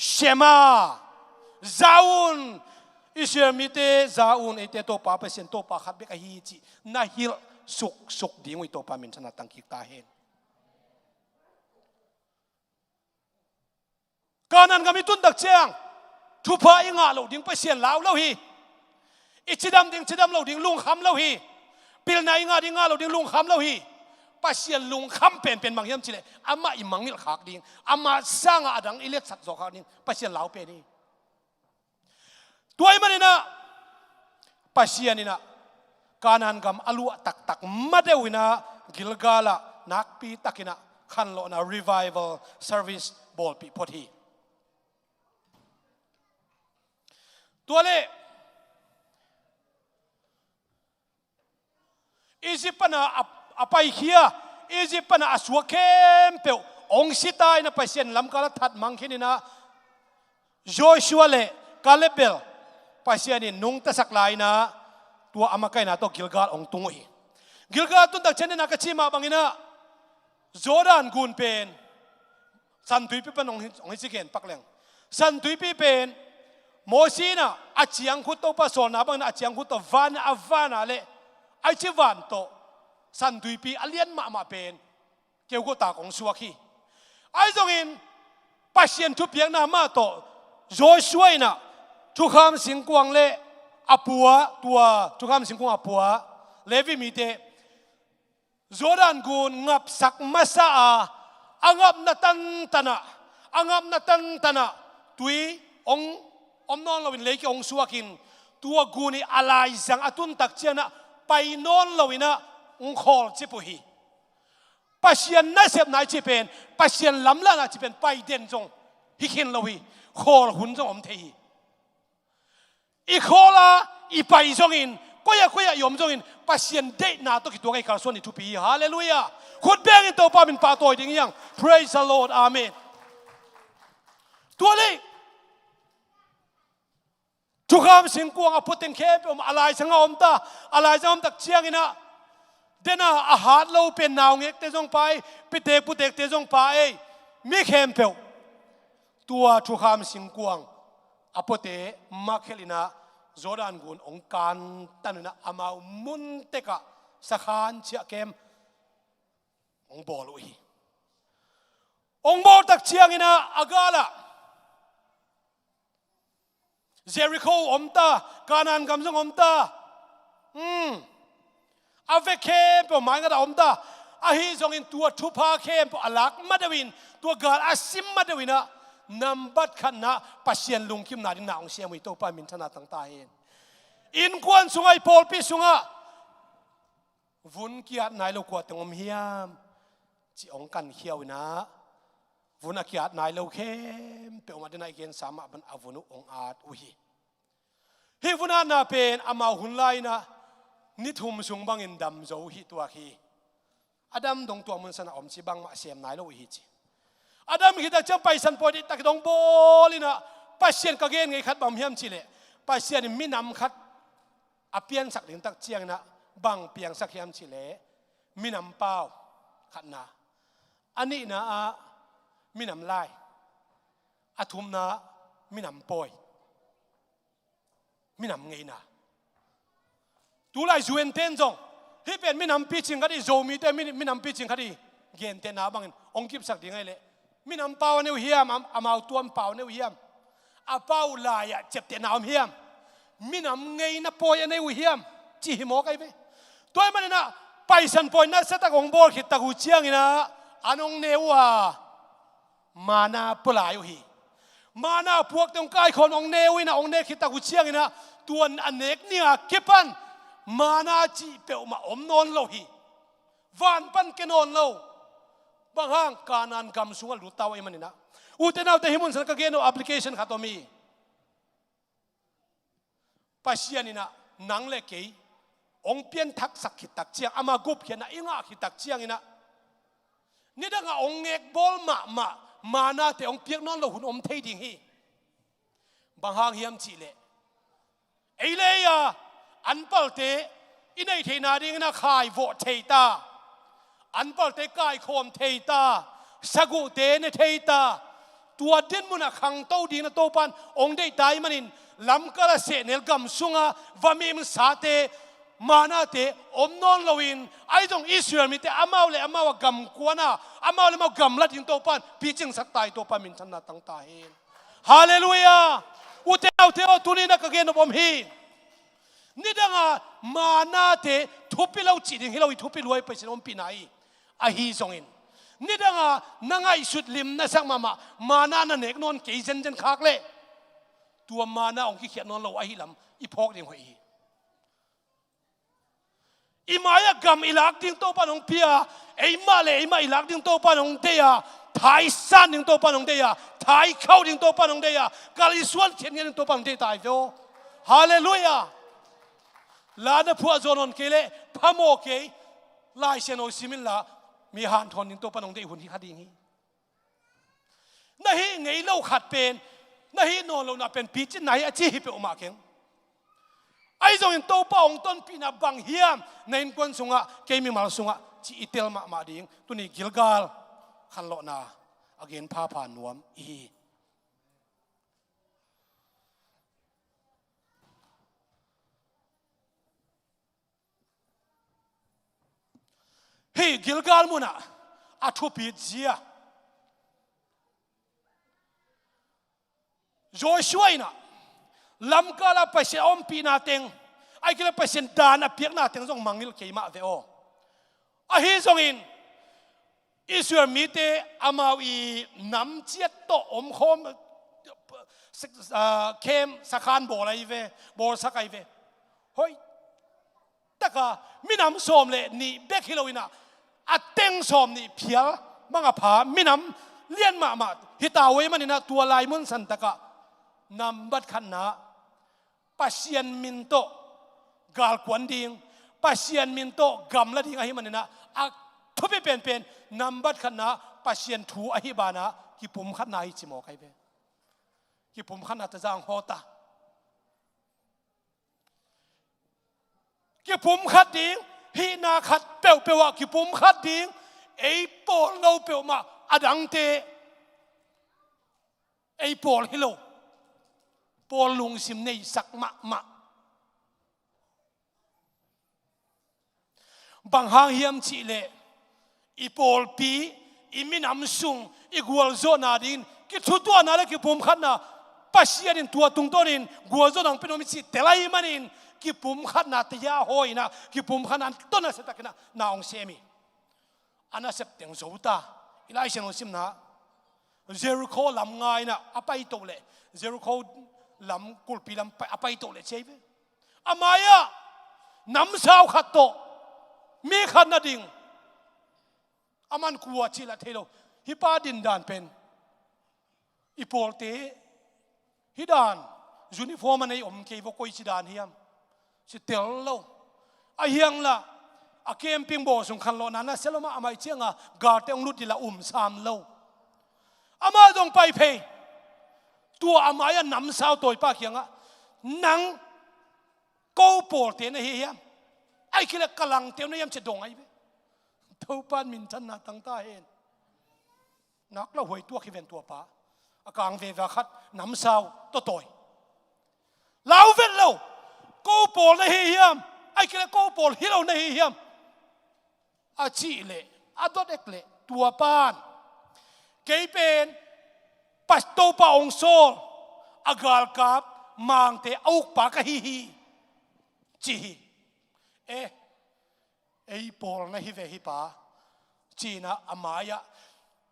เชมาซาอุนอิสราเอลมิเตซาอุนเอเตโตปาเปเซนโตปาขัดเบกฮีจีนาฮิลสุกดิ่งวิโตปามินชนะตังกิกตาเฮนการนั้นก็มีตุนดักเชียงทุพายงาเหล่าดิ่งไปเสียนลาวเหล่าฮีอิจิดำดิ่งจิดำเหล่าดิ่งลุงคำเหล่าฮีปิลนายงาดิ่งงาเหล่าดิ่งลุงคำเหล่าฮี ปัสยันลุงคำเป็นบางอย่างจิเลอามาอิมังนิลขากดิ้งอามาสร้างอดังอิเล็กสัตว์สขากดิ้งปัสยันเหลาเป็นนี่ตัวมันนี่นะปัสยันนี่นะการนันกำอลัวตักมาเดวินะกิลกาละนักปีตักินะขันโลนะ revival service บอลปีพอดีตัวเล่อียิปต์นะอภัยเขียอียิปต์นะอสวเข้มเปียวองค์สิตายนะไปเสียนลำกาลทัดมังคินินะโจชัวเล่กาเลเบลไปเสียนินุ่งตะสักลายนะตัวอามาไกนะตัวกิลกาลองตุงอีกิลกาลตุนตักเชนนักชิมาบังอินะโจดานกุนเป็นสันตุยปีเป็นองค์สิเกนปักเลงสันตุยปีเป็นโมซีนะอาเจียงคุตโตปะโซนาบังนะอาเจียงคุตโตวานอาวานาเล่ไอชิวันโตสันตุยปีอเลียนมาเป็นเกี่ยวกับตาของสวาคีไอจงอินปัสเซียนทุบเพียงนามาโตโจช่วยนะทุกคำสิงกวางเล่อปัวตัวทุกคำสิงกวางอปัวเลวิมีเตโจดานกุนงับสักมาซาอังับนัตันตนะตุยองนอนเราวินเล็กองสวากินตัวกูนี่อะไรสังอตุนตักเจียนะไปนอนเราวินะองคอลจิปุฮีปัสยันน่าเสียบไหนจิเป็นปัสยันล้ำละน่าจิเป็นไปเด่นจงฮิคินเราวิคอลหุ่นจงอมเทีอีคอลาอีไปจงอินก็อยากยอมจงอินปัสยันเด็ดนาตัวกิตัวไอ้คาร์ส่วนนี่ทุปีฮาเลลูยาขุดแบงอินตัวป้าเป็นป่าตัวดิ่งยัง praise the Lord amen ตัวนี้ทุกคำสิงกวงอพุทธิงเข้มอะไรสังอมตาอะไรสังอมตักเชียงอินะเดน่าอาหารเราเป็นนาวเงกเตจงไปปิเตกปุเตกเตจงไปมีเข้มเปียวตัวทุกคำสิงกวงอพุทธิมาเคลินะโจดานกุนองการตันนะอามามุนเตกะสักขันเชียเข้มองบอลุยองบอลตักเชียงอินะอากาละเจริโคอมตากานันกำจงอมตาอาเวเข้มเปอหมายกันอมตาอาฮิจงอินตัวทุพาเข้มเปออลักมาเดวินตัวกาลอาซิมมาเดวินะนัมบัดขันนะปัสเซียนลุงคิมนาดินนาองเสียมิโตปามินธนาต่างตาเห็นอินควนสุงไอโพลปิสุงะวุนเกียรนายโลกวดตงอมเฮียมจีองกันเขียวนะวุนอากิอาดนายโลเข้มเปอมาดินายเกณฑ์สามะบันอาวุนุองอาดอุฮีฮิวุนานาเป็นอามาหุนไลนะนิทุมสุงบังอินดำโจฮิตัวฮีอดัมดงตัวมันสนะอมชิบังมาเสียมนายโลฮิจิอดัมฮิตาจังไปสันปอดิตักดงโบลินะปัสเซียนกะเกนไงขัดบัมเฮียมจิเลปัสเซียนมินำขัดอเปียนสักลิงตักเจียงนะบังเปียงสักเฮียมจิเลมินำเป้าขัดนะอันนี้นะมินำไล่อาทุมนะมินำปอยมินำไงนะตัวไล่จวนเต้นจงที่เป็นมินำปีจิงคดีโจมีแต่มินำปีจิงคดีเกณฑ์เต้นนะบังองกิบสักดีไงเลยมินำเป้าเนี่ยเฮียมอามาตัวเป้าเนี่ยเฮียมอาเป้าลายเจ็บเต้นเอาเฮียมมินำไงนะปอยเนี่ยเฮียมจีหิมอกไอ้เบ้ตัวมันนะไปสันปอยนะเสตะกงบอลขิดตะกุเชียงนะอันองเนวะมานาปลายอยู่ฮีมานาพวกตรงกายคนองเนวินะองเนขิดตะกุเชียงนะตัวอันเนกเนี่ยเก็บปันมานาจีเปียวมาอมนอนโลฮีวันปันเกนอนโลบางห้างการนันกำสุงลุตาวไอ้มันนี่นะอุตนาแต่หิมุนสังเกตเอาแอปพลิเคชันขัดตัวมีปัสยานี่นะนังเล็กองเปียนทักสักขิดตักเชียงอามากุบเขียนนะอิงาขิดตักเชียงนี่นะนี่ดังองเอกบอลมานาแต่องเปียกนอนเราหุ่นอมเทดิ่งฮีบางห้างเฮียมจีเล่ไอเลียอันเปิลเตอินไอเทนาดิ่งนะขายโวเทตาอันเปิลเตกายโคมเทตาสกุเตเนเทตาตัวดินมุนะขังโตดิ่งนะโตปันองได้ตายมันินลำกระเสเนลกำสุงะวามีมสาเตมานาเตอมนอนลวินไอ้ตรงอิสราเอลมีแต่อามาเลยอามาว่ากำกวนาอามาเลยมากำลัดยิงโตปันพี่จึงสักตายโตปันมินทันนาตั้งตาเห็นฮาเลลูยาอุเทเอาเทเอาตุนีนักเกณฑ์บอมฮีนี่ดังมานาเตทุบไปเราจีดิ่งให้เราทุบไปรวยไปสินอมปีไหน a hi zongin ni danga nangai sut lim na sang mama mana na nek non ke zen zen khak le tua mana ong ki khiat non lo a hi lam i phok ding hoi imaya gam ilak ding to panong pia eima le eima ilak ding to panong te ya thái san ding to panong te ya thái khau ding to panong te ya kali suan chen ding to panong te tai vô hallelujah la na phua zonon kele phamo ke lai seno simin la mi han thon ding to panong te hun hi khading hi na hi ngei lo khat pen na hi no lo na pen pi chin nai a chi hi pe uma keng ai zong in to pa ong ton pina bang hiam nain kon sunga kemi mal sunga chi itel ma ding tuni Gilgal khan lo na again pha nuam i hey Gilgal muna athu pi zia Joshua ina lam kala pase om pina teng ai kila pasen dan a piak na teng zong mangil keima ve o a hi zong in Israel mi te amau i nam chiat to om khom kem sakhan bo lai ve bo sakai ve hoi taka minam som le ni bek hiloina ateng som ni phial manga pha minam lian ma hitawe manina tua lai mun san taka nam bat khan na pasien minto gal kwan ding pasien minto gam la ding a hi manina a thupi pen number khana pasien thu a hi bana ki pum khat na hi chimo kai be ki pum khan na ta jang hota ki pum khat ding hi na khat pewa ki pum khat ding ei pol lo pe ma adang te ei pol hilo pol lung sim nei sak ma bang hang hiam chi le i pol pi i minam sung i gwal zo na din ki thu to na le ki pum khat na pasia din tua tung tonin gwal zo nang pinomi chi telai manin ki pum khat na te ya hoi na ki pum khat na to na se takina na ong semi ana sep teng zo ta ilai sen sim na Jericho lam ngai na apai to le Jericho lam kulpi lam apai to le cheve amaya nam sao khat to mi khat na ding aman kuwa chila thelo hipa din dan pen ipolte hidan uniform anei om ke vo koi chidan hiam si tel lo a hiang la a camping bo sung khan lo na seloma amai chenga gar te onglut dila sam lo ama dong pai phe tua amaya nam sao toy pa khianga nang ko por te na hi hiam ai kila kalang te na yam che dong ai be thâu pan min chan na tang ta hen nak la hoi tua khi ven tua pa akang ve va khat nam sao to toy lau vet lo ko pol na hi hiam ai kila ko pol hi lo na hi hiam a chi le a dot ek le tua pan ke pen pas to pa ong sol agal kap mang te auk pa ka hi chi ei pol na hi ve hi pa china amaya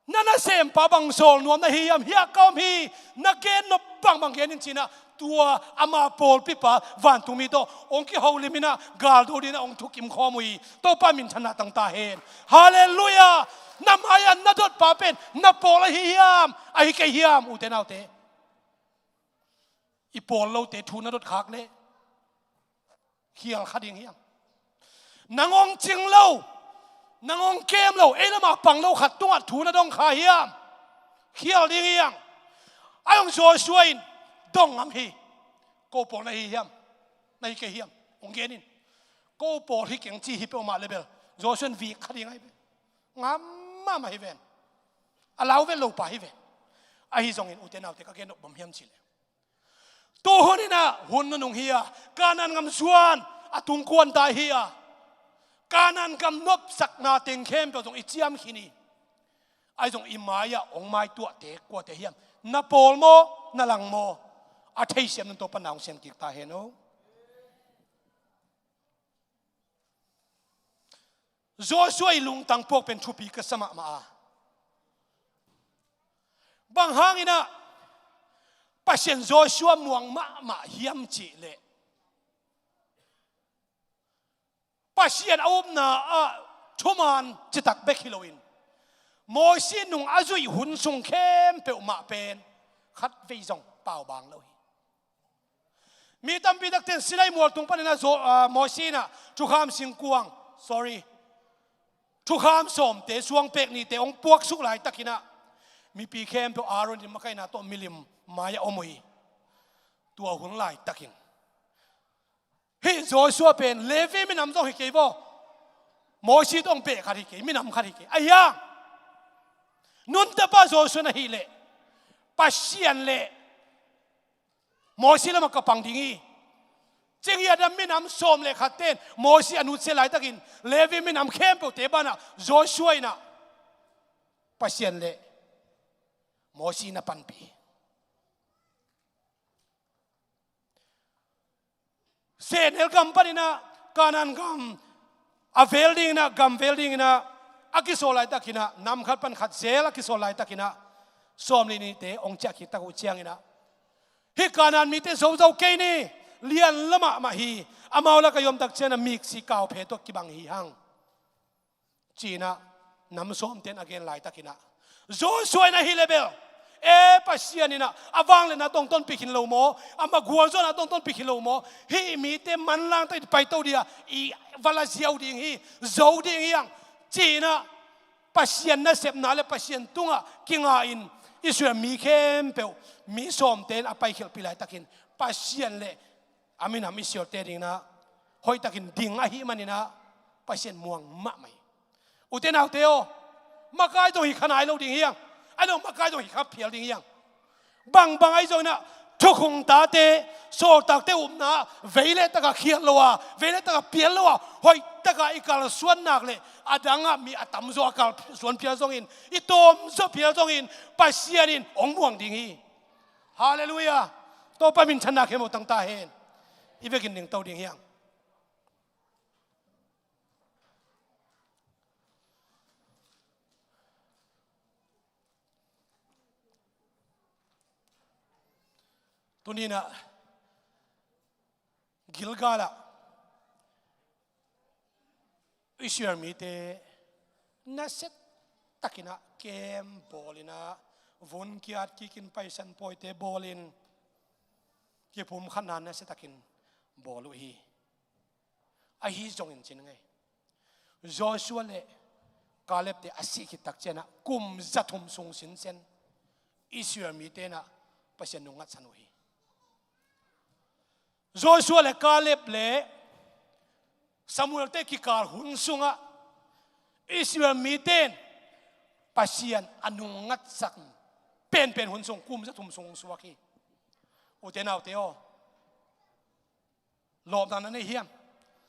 nana sem pa bang sol nuam na hi am hia kom hi na ken no bang gen in china tua ama pol pi pa van tu mi to ong ki ho limina gal do dina ong thukim khomui to pa min thana tang ta hen hallelujah namaya na dot pa pen na pol hi am ai ke hiam u te nau te i pol lo te thu na dot khak le khial khading hiam nangong ching lo nangong kem lo ela ma pang lo khat tunga thu na dong kha hiam khial ding hiam ayong Joshua in dong am hi ko pol na hi hiam na hi ke hiam ong genin ko pol hi keng chi hi pe ma level Joshua vi khading ai be ngam ma hi ven alau ve lo pa hi ve a hi zong in uten autte ka gen bom hiam chi le to honina hun nung hiya kanan ngam suan atung kuan ta hiya kanan kam nop sak na teng khem pe jong ichiam khini ai jong imaya ong mai tua te ko te hiam na pol mo na lang mo a thei sem to panang sem ki ta he no Joshua ilung tang pok pen thupi ka sama ma bang hangina pasien Joshua muang ma hiam chi le pasien awm na thuman chitak bekhiloin Moses nung azui hun sung khem pe ma pen khat vei jong pau bang lo mi tam pi dak ten sinai mol tung panena Moses na thu kham sing kuang sorry thu kham som te suang pek ni te ong puak suk lai takina mi pi khem pe Aaron ni makai na to milim maya omoi tua hun lai takin he Joshua pen Levi mi nam jong hi ke bo Moses tong pe khari ke mi nam khari ke aya nun ta pa Joshua na hi le pasien le Moses la makapang dingi ching ya dam mi nam som le khaten Moses anu che lai takin Levi mi nam khem pe te bana Joshua ina pasien le Moses na panpi sen el gam panina kanan gam a velding na gam velding na akisolai takina nam khat pan khat sel akisolai takina somni ni te ong cha ki taku chiang ina hi kanan mi te zo zo ke ni lian lama ma hi amaula ka yom tak chena mik si kaw phe to ki bang hi hang china nam som ten again lai takina zo soi na hi level pasianina awang le na tong ton pikin lo mo ama gual zo na tong ton pikin lo mo hi mi te man lang tai pai to dia I vala ziau ding hi zo ding yang china pasian na sep na le pasian tunga kinga in Israel mi khem pe mi som ten apai khel pilai takin pasian le amina mi sio te ding na hoi takin ding a hi manina pasian muang ma mai uten au teo makai to hi khanai lo ding hiang ano makai to hi khap phial ding hiang bang ai zo na thukhung ta te so tak te na veile taka khial lowa veile taka pial lowa hoi taka ikal suan nak le adanga mi atam zo akal suan pial zong in itom zo pial zong in pasianin ong muang ding hi hallelujah to pa min chana khemo tang ta hen ibekin ning to ding hiang tunina Gilgala Israel mi te naset takina kem bolina von kiat kikin paisan poite bolin ki pum khanan naset takin bolu hi a hi jongin chin ngai Joshua le Caleb te asi ki tak chena kum zathum sung sin sen Israel mi te na pasien nungat sanu hi Joshua le Caleb le Samuel te ki kar hun sunga Israel miten pasien anungat sak pen hun sung kum sa tum sung suwaki utenaw teo lom na ne hiam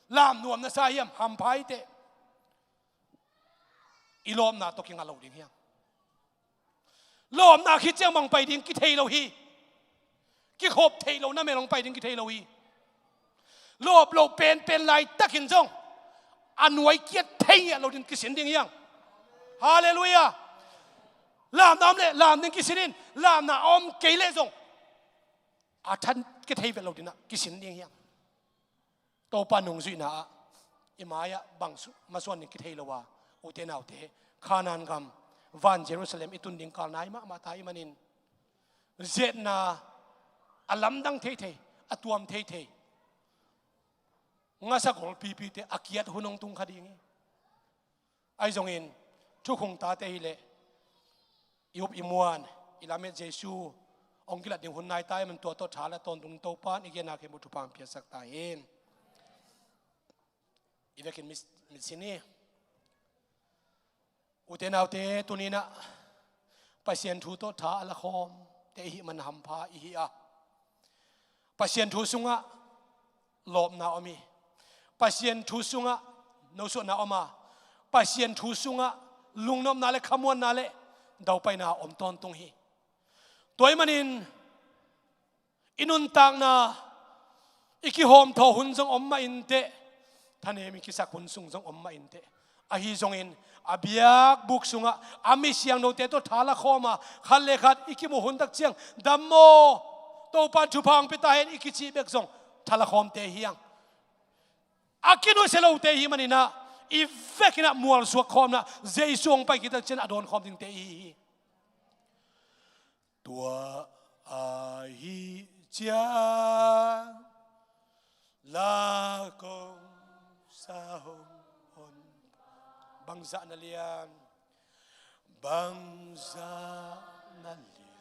lam nuam na sa hiam hampai te ilom na to ki ngalo ding hiam lom na khi chang mang pai ding ki thei lo hi ki khop thei lo na me long pai ding ki thei lo hi lop lo pen lai takin jong anuai kiat thei lo din kisin ding yang hallelujah lam nam le lam ding kisinin lam na om keile jong athan ke thei ve lo din kisin ding yang to panung zui na imaya bangsu maswan ni ki thei lo wa utenaw te khanan gam van Jerusalem itun ding kal nai ma tai manin zet na alam dang thei atuam thei nga sa gol pi te akiat hunong tung khading ai jong in thu khung ta te hi le yup imuan ilame jesu ongkilat ding hun nai tai man to thala ton tung to pan igena ke mutu pam pia sak ta hen ivekin misini utenaw te tunina pasien thu to tha ala khom te hi man hampha hi a pasien thu sunga lop na omi pasien thu sunga no so na oma pasien thu sunga lungnom na le khamon na le dau pai na om ton tung hi toy manin inun tang na iki hom tho hun jong om ma in te thane mi ki sak hun sung jong om ma in te ahi zongin abiak buk sunga ami siang no te to thala khoma khalle khat ikimu hundak chiang dammo to pan thu phang pita hen ikichi bek zong thala khom te hiang akino selo te hi manina ifekina mual suak khom na jeisung pai kita chen adon khom ding te hi tua ahi cha la kong sa hon bangsa na lian bangsa na lian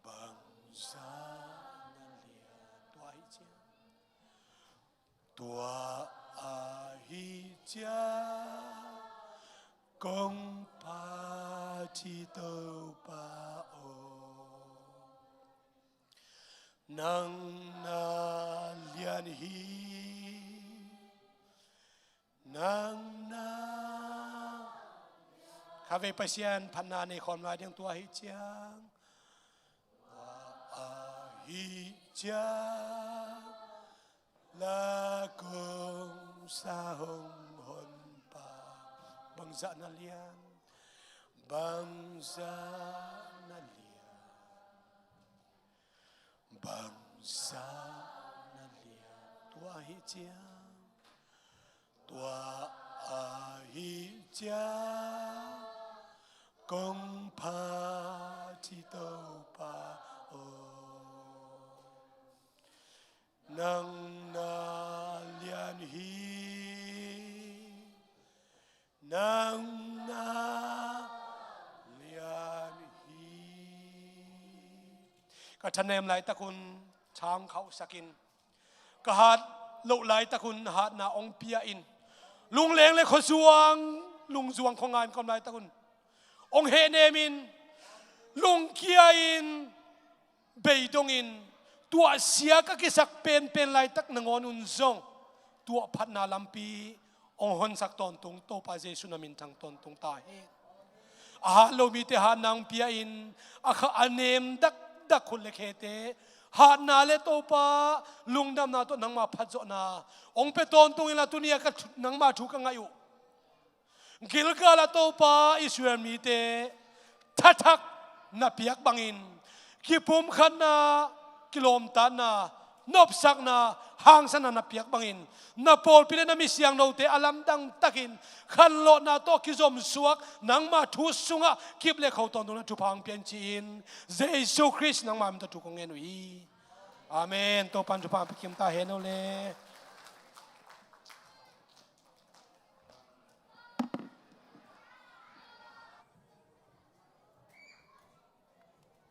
bangsa na lian tua ahi cha kong pa chi tâu pa o nang na lian hi nang na kha ve pasian phanna nei khom la ding tua hi chiang a hi cha la kong sa hong hon pa bangsa na lian bangsa na lian bangsa na lian tua hi chiang tua a hi cha kong pa chi tâu pa o nang na lian hi nang na lian hi ka thanem lai takun chang khau sakin ka hat lo lai takun hat na ong pia in lung leng le khosuang lung zuang khongan kom lai takun ong he nemin lung kia in beidong in tua sia ka kisak pen lai tak nangon un zong tua phat na lampi ong hon sak ton tung to pa jesu namin thang ton tung ta he a lo mi te ha nang pia in a kha anem dak dak khul le khete ha na le to pa lungdam na to nang ma phat zo na ong pe ton tung ila tunia ka nang ma thu ka ngayu gilgala to pa israel mi te thatak na piak bangin kipum khan na kilom ta na nop sak na hang sana na piak bangin na pol pile na mi siang no te alam dang takin khan lo na to kizom suak nang ma thu sunga kip le khau ton na thu phang pian chin jesu christ nang ma mi ta thu kong enui amen to pan thu phang kim ta he no le